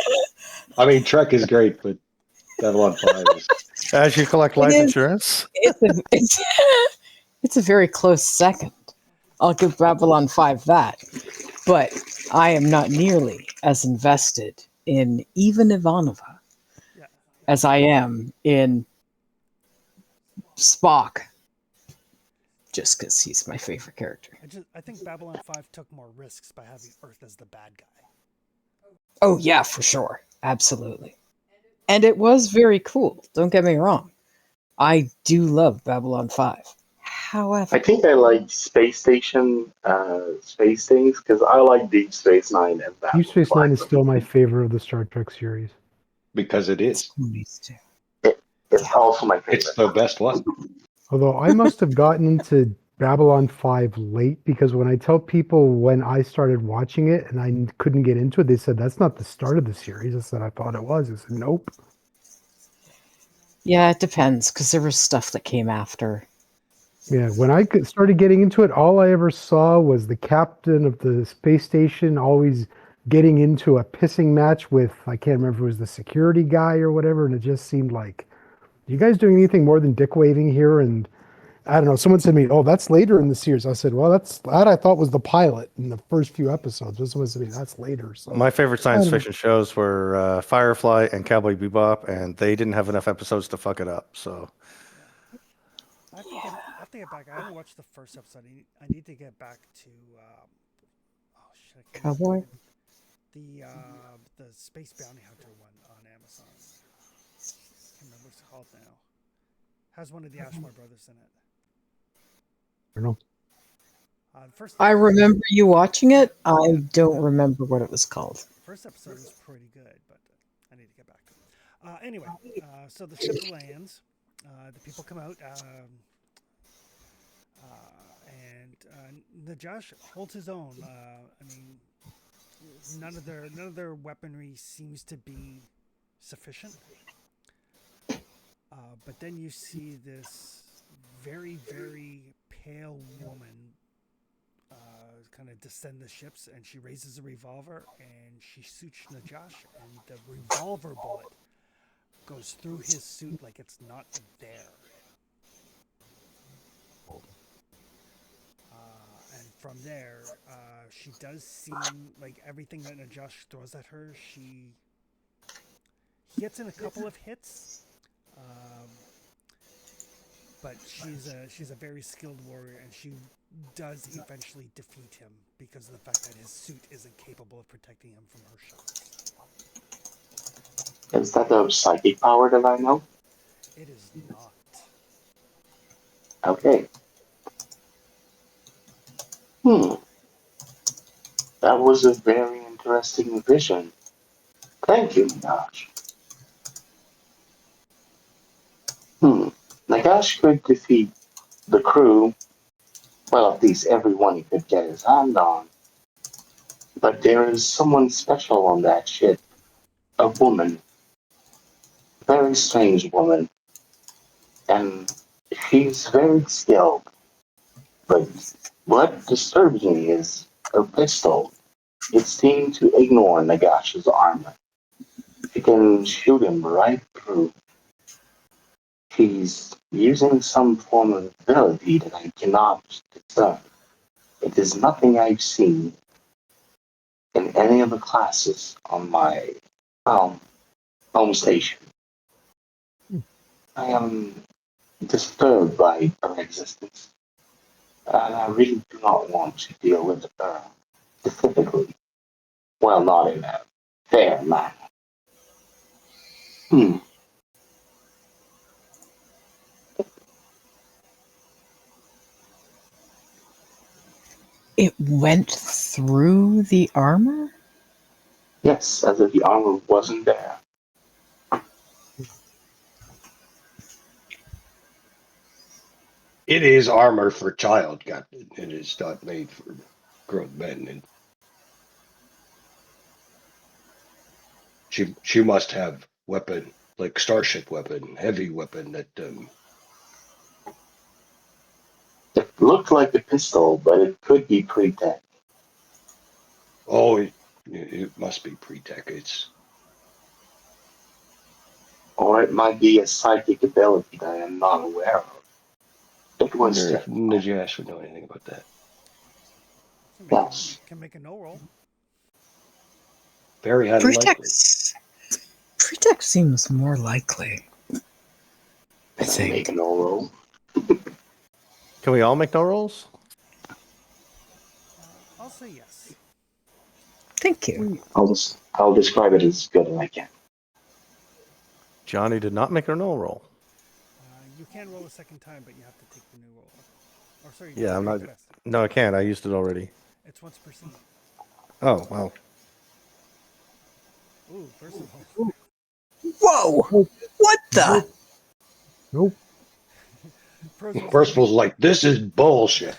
mean, Trek is great, but Babylon 5 is. As you collect life is. insurance, It's a very close second. I'll give Babylon 5 that. But I am not nearly as invested in even Ivanova Yeah. as I am in Spock. Just because he's my favorite character. I think Babylon 5 took more risks by having Earth as the bad guy. Oh, yeah, for sure. Absolutely. And it was very cool. Don't get me wrong. I do love Babylon 5. However, I think I like space station, space things because I like Deep Space Nine and that. Deep Space Nine is still my favorite of the Star Trek series. Because it is. movies too. It's also my favorite. It's the best one. Although I must have gotten into Babylon 5 late, because when I tell people when I started watching it and I couldn't get into it, they said, that's not the start of the series. I said, I thought it was. I said, nope. Yeah, it depends, because there was stuff that came after. Yeah, when I started getting into it, all I ever saw was the captain of the space station always getting into a pissing match with, I can't remember if it was the security guy or whatever, and it just seemed like, you guys doing anything more than dick waving here? And I don't know, someone said to me, oh, that's later in the series. I said, well, that I thought was the pilot in the first few episodes. This was, that's later. So my favorite science fiction shows were Firefly and Cowboy Bebop, and they didn't have enough episodes to fuck it up. So I have to get back. I haven't watched the first episode. I need to get back to. Oh shit! I can't remember. Cowboy? The Space Bounty Hunter one on Amazon. I can't remember what it's called now. Has one of the Ashmore brothers in it. I don't know. First. I remember you watching it. I don't remember what it was called. First episode was pretty good, but I need to get back to it. Anyway, so the ship lands. The people come out, and Najash holds his own. I mean, none of their weaponry seems to be sufficient. But then you see this very, very pale woman kind of descend the ships, and she raises a revolver and she shoots Najash, and the revolver bullet goes through his suit like it's not there. And from there, she does seem like everything that Najash throws at her, he gets in a couple of hits. But she's a very skilled warrior, and she does eventually defeat him because of the fact that his suit isn't capable of protecting him from her shots. Is that the psychic power that I know? It is not. Okay. That was a very interesting vision. Thank you, Nagash. Nagash could defeat the crew, well, at least everyone he could get his hand on. But there is someone special on that ship. A woman. Very strange woman. And she's very skilled. But what disturbs me is her pistol. It seemed to ignore Nagash's armor. She can shoot him right through. She's using some form of ability that I cannot discern. It is nothing I've seen in any of the classes on my home station. I am disturbed by her existence, and I really do not want to deal with her specifically. Well, not in a fair manner. Hmm. It went through the armor? Yes, as if the armor wasn't there. It is armor for child, Captain. It is not made for grown men. And she must have weapon, like starship weapon, heavy weapon that It looked like a pistol, but it could be pre-tech. oh, it must be pre-tech. It's Or it might be a psychic ability that I am not aware of. It I was wonder if difficult. Najash would know anything about that. Yes. Can make a no roll. Very unlikely. Pretext. Pretext seems more likely. I think. Make no roll. Can we all make no rolls? I'll say yes. Thank you. I'll describe it as good as I can. Johnny did not make a no roll. You can roll a second time, but you have to take the new roll. Or sorry, Yeah, I'm take not. the best. No, I can't. I used it already. It's once per scene. Oh, well. Ooh, first of all. Whoa! What the? Nope. Percival's like, this is bullshit.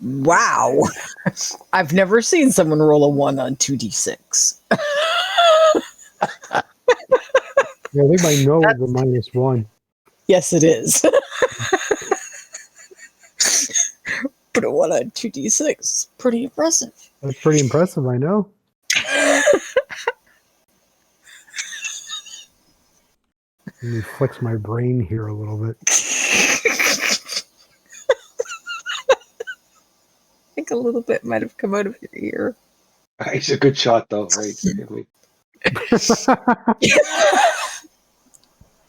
Wow! I've never seen someone roll a 1 on 2d6. Yeah, I think my no is a -1. Yes, it is. But a 1 on 2d6 is pretty impressive. That's pretty impressive, I know. Let me flex my brain here a little bit. I think a little bit might have come out of your ear. It's a good shot, though, right? I mean,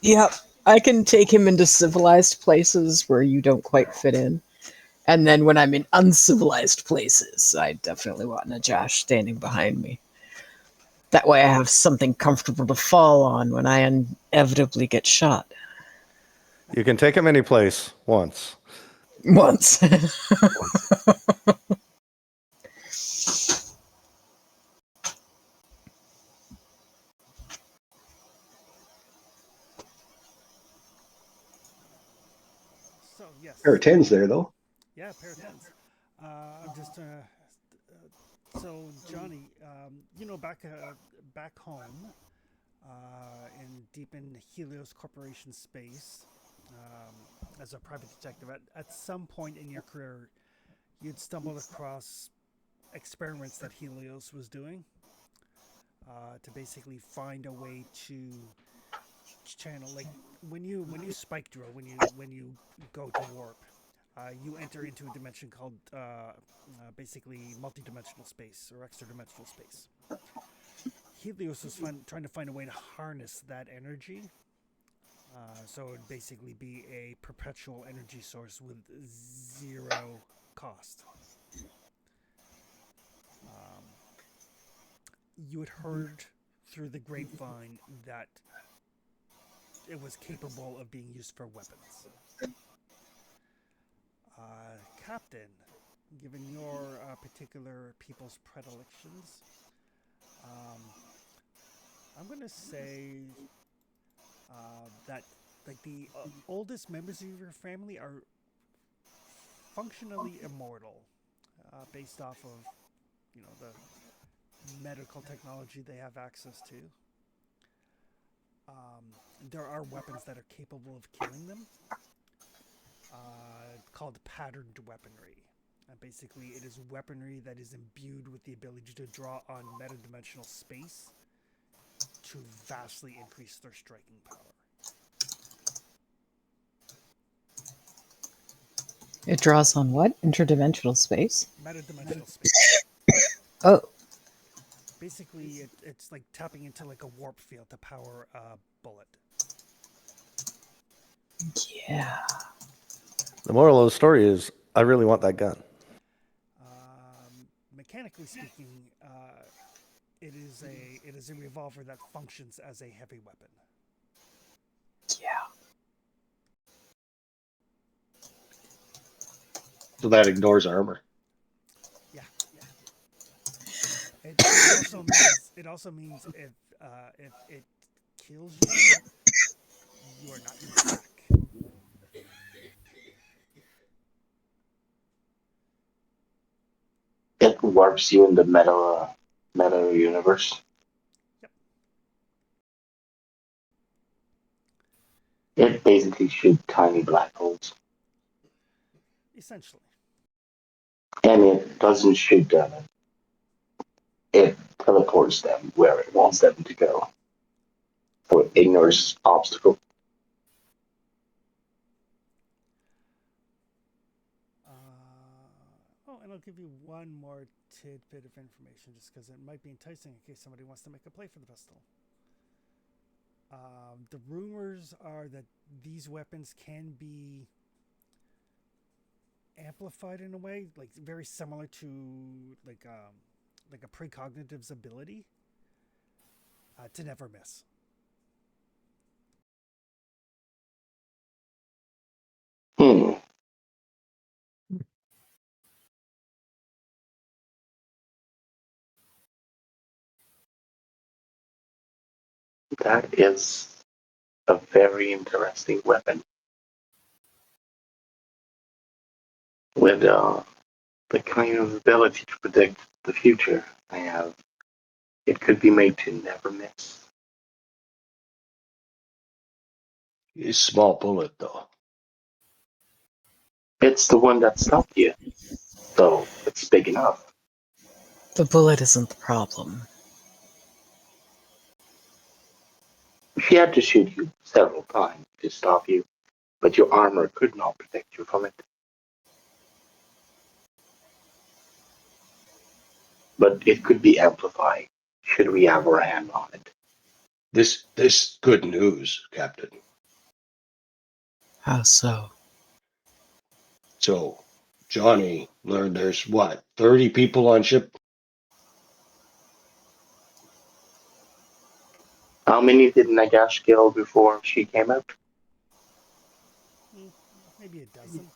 Yep. I can take him into civilized places where you don't quite fit in. And then when I'm in uncivilized places, I definitely want Najash standing behind me. That way I have something comfortable to fall on when I inevitably get shot. You can take him any place once. Once. So, yes. pair of tens there, though. Yeah, pair of tens. I'm just so Johnny, you know, back home, in deep in Helios Corporation space, as a private detective, at some point in your career, you'd stumbled across experiments that Helios was doing to basically find a way to channel, like when you spike drill, when you go to warp. You enter into a dimension called basically multidimensional space or extra-dimensional space. Helios was trying to find a way to harness that energy, so it would basically be a perpetual energy source with zero cost. You had heard through the grapevine that it was capable of being used for weapons. Captain, given your particular people's predilections, Um, I'm gonna say that like the oldest members of your family are functionally immortal, based off of the medical technology they have access to. Um, there are weapons that are capable of killing them, called patterned weaponry. Basically, it is weaponry that is imbued with the ability to draw on metadimensional space to vastly increase their striking power. It draws on what? Interdimensional space? Metadimensional space. Oh, Basically, it's like tapping into like a warp field to power a bullet. yeah. The moral of the story is, I really want that gun. Mechanically speaking, it is a revolver that functions as a heavy weapon. Yeah. So that ignores armor. Yeah. It also means if it kills you, you are not using back. It warps you in the meta universe. Yep. It basically shoots tiny black holes, Essentially. and it doesn't shoot them. It teleports them where it wants them to go. So it ignores obstacle. And I'll give you one more tidbit of information just because it might be enticing in case somebody wants to make a play for the pistol. The rumors are that these weapons can be amplified in a way, like very similar to like a precognitive's ability to never miss. Hmm. That is a very interesting weapon. With the kind of ability to predict the future I have, it could be made to never miss. It's a small bullet, though. It's the one that stopped you, so it's big enough. The bullet isn't the problem. She had to shoot you several times to stop you, but your armor could not protect you from it. But it could be amplified should we have our hand on it. This good news, Captain. How so? So Johnny learned there's 30 people on ship? How many did Nagash kill before she came out? Maybe a dozen.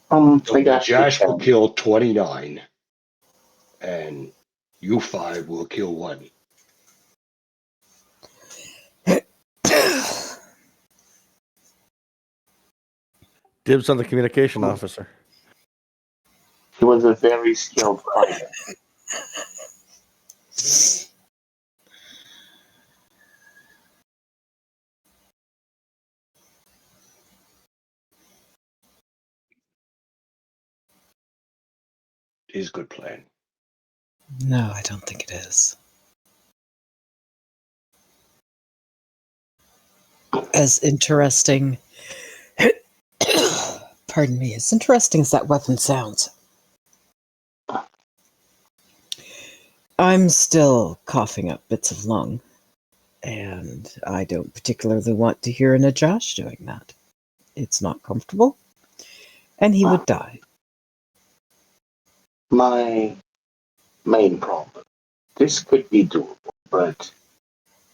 So Nagash did Josh will 10. kill 29, and you 5 will kill 1. Dibs on the communication officer. He was a very skilled fighter. Is a good plan. No, I don't think it is. As interesting, pardon me, as interesting as that weapon sounds, I'm still coughing up bits of lung, and I don't particularly want to hear Najash doing that. It's not comfortable, and he would die. My main problem. This could be doable, but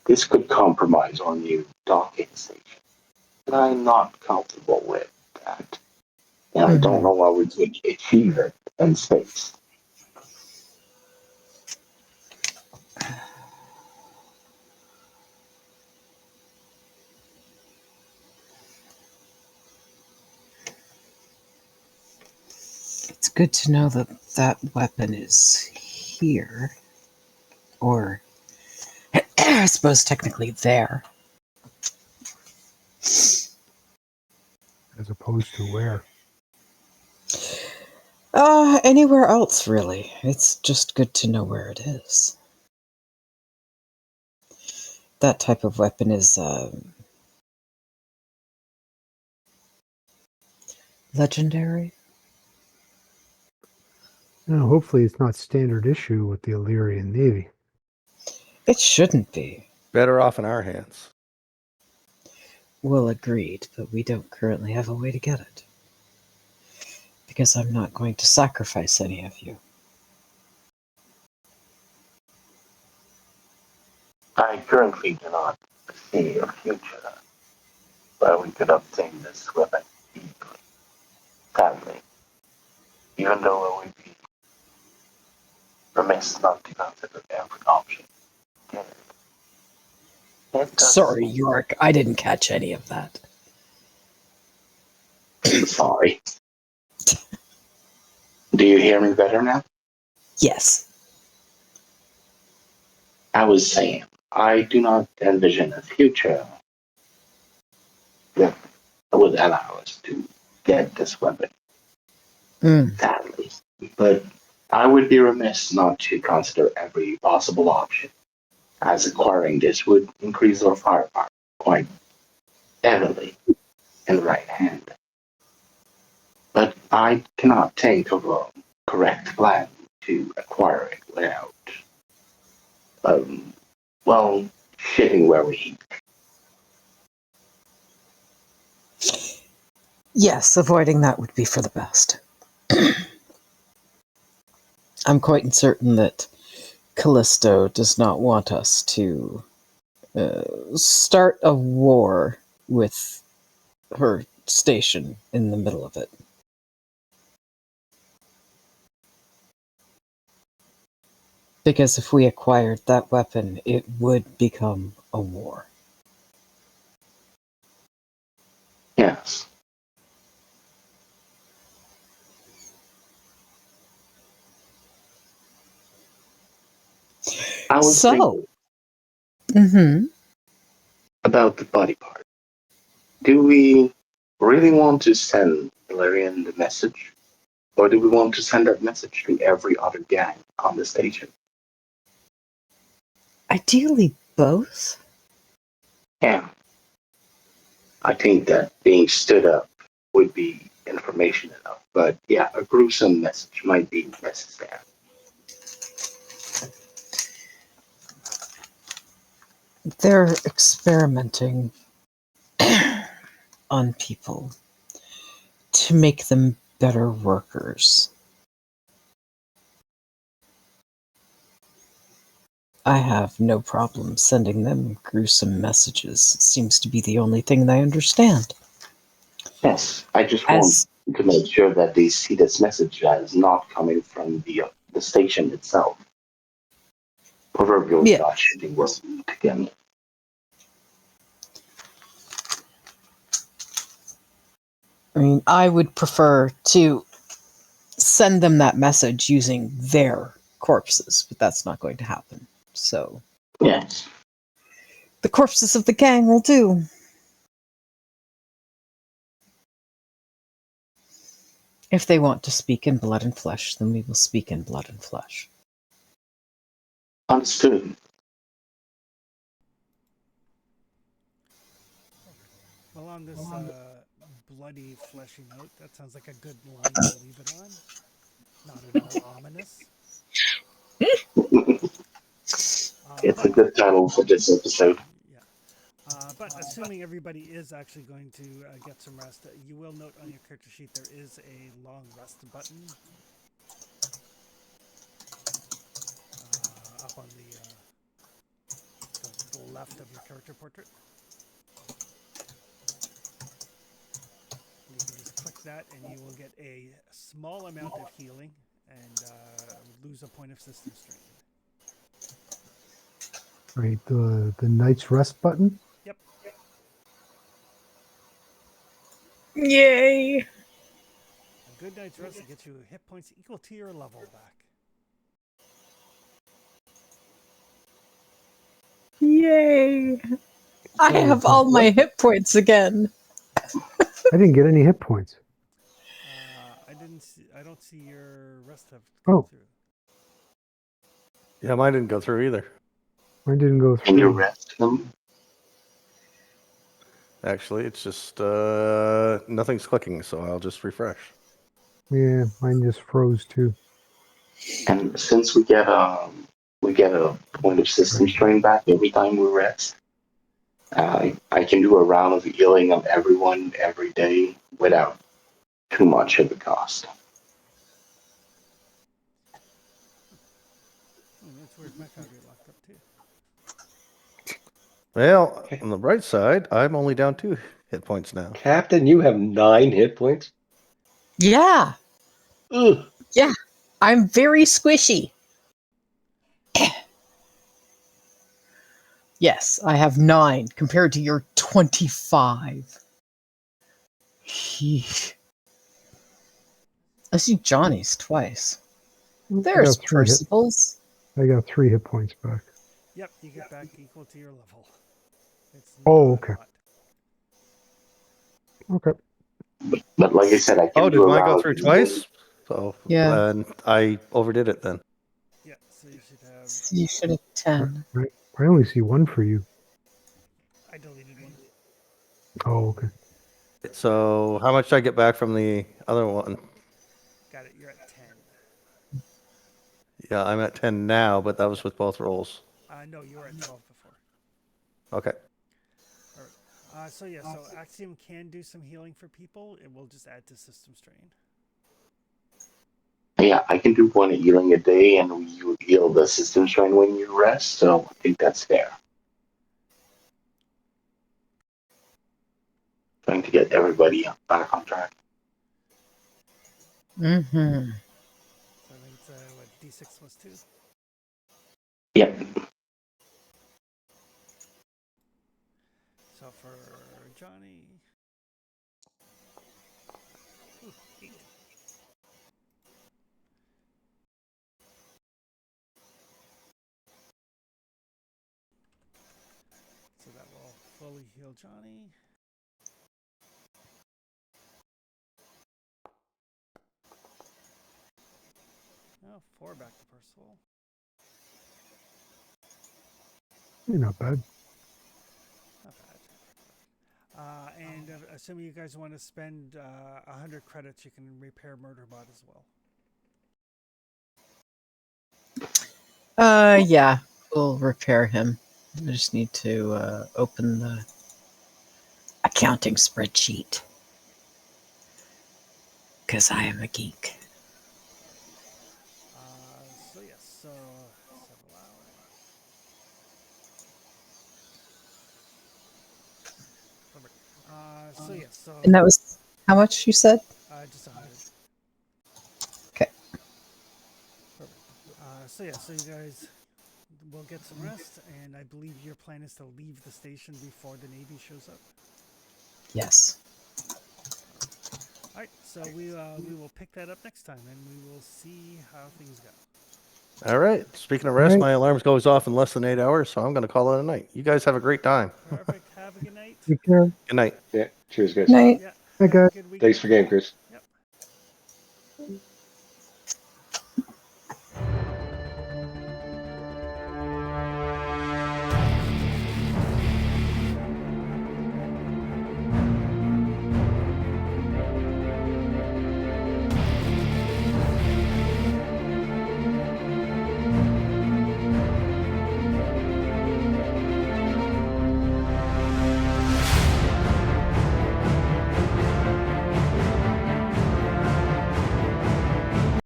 this could compromise our new docking station. And I'm not comfortable with that. And I don't know how we could achieve it and space. It's good to know that that weapon is here. Or, I suppose technically there. as opposed to where. Anywhere else, really. It's just good to know where it is. That type of weapon is, legendary? Now, hopefully, it's not standard issue with the Illyrian Navy. It shouldn't be. Better off in our hands. Well, agreed, but we don't currently have a way to get it. Because I'm not going to sacrifice any of you. I currently do not see a future where we could obtain this weapon easily. Sadly, even though it would be remiss not to consider every option. It does Sorry, seem- York, I didn't catch any of that. Sorry. Do you hear me better now? Yes. I was saying, I do not envision a future that would allow us to get this weapon, sadly. But I would be remiss not to consider every possible option, as acquiring this would increase our firepower quite heavily in the right hand. But I cannot think of a correct plan to acquire it without, well, shitting where we eat. Yes, avoiding that would be for the best. I'm quite certain that Callisto does not want us to start a war with her station in the middle of it. Because if we acquired that weapon, it would become a war. Yes. I was thinking about the body part. Do we really want to send Valerian the message? Or do we want to send that message to every other gang on the station? Ideally, both. Yeah. I think that being stood up would be information enough. But yeah, a gruesome message might be necessary. They're experimenting on people to make them better workers. I have no problem sending them gruesome messages. It seems to be the only thing they understand. Yes, I just want to make sure that they see this message as not coming from the station itself. Proverbially, not shitting where we eat again. I mean, I would prefer to send them that message using their corpses, but that's not going to happen. So, yes, the corpses of the gang will do. If they want to speak in blood and flesh, then we will speak in blood and flesh. understood. Well, on this bloody, fleshy note, that sounds like a good line to leave it on. Not at all ominous. It's a good title for this episode. Yeah. But assuming everybody is actually going to get some rest, you will note on your character sheet there is a long rest button up on the left of your character portrait. You can just click that and you will get a small amount of healing. and lose a point of system strain. Right, the night's rest button. Yep. Yay! A good night's rest will get you hit points equal to your level back. Yay! I Oh, have all my hit points again. I didn't get any hit points. I didn't see. I don't see your rest have Oh. come through. Yeah, mine didn't go through either. Mine didn't go Can you through. rest them? Actually, it's just nothing's clicking, so I'll just refresh. Yeah, mine just froze too. And since we get a point of system strain back every time we rest, I can do a round of healing of everyone every day without too much of a cost. That's weird. My foundry locked up too. Well, on the bright side, I'm only down 2 hit points now. Captain, you have 9 hit points. Yeah, Ugh. I'm very squishy. Yes, I have 9 compared to your 25. Yeesh. I see Johnny's twice. There's I got 3 hit, Percival's. I got 3 hit points back. Yep, you get back equal to your level. It's Oh, not a okay. lot. Okay. But like I said, I can Oh, do did a mine round go of through healing. twice? So Yeah. and I overdid it then. Yeah, so you should have. You should have 10. Right. I only see 1 for you. I deleted one. Oh, okay. So how much did I get back from the other one? Got it. You're at 10. Yeah, I'm at 10 now, but that was with both rolls. No, you were at 12 before. Okay. So yeah, so Axiom can do some healing for people. It will just add to system strain. Yeah, I can do 1 healing a day, and you heal the system strain when you rest. So I think that's fair. Trying to get everybody back on track. Mm-hmm. So I think it's what, D6 plus 2. Yep. So for Johnny, ooh, 8. So that will fully heal Johnny. Oh, 4 back to Percival. Not bad. Not bad. And assuming you guys want to spend 100 credits, you can repair Murderbot as well. Yeah, we'll repair him. I just need to open the accounting spreadsheet. Because I am a geek. So yes, so several hours. Perfect. So yes, so And that was how much you said? just 100. Okay. Perfect. So yeah, so you guys will get some rest, and I believe your plan is to leave the station before the Navy shows up. Yes. All right, so we will pick that up next time, and we will see how things go. All right. Speaking of rest, Right. my alarm goes off in less than 8 hours, so I'm going to call it a night. You guys have a great time. Perfect. Have a good night. Take care. Good night. Yeah. Cheers, guys. Night. Yeah. Hey, Have a guys. good weekend. Thanks for game, Chris.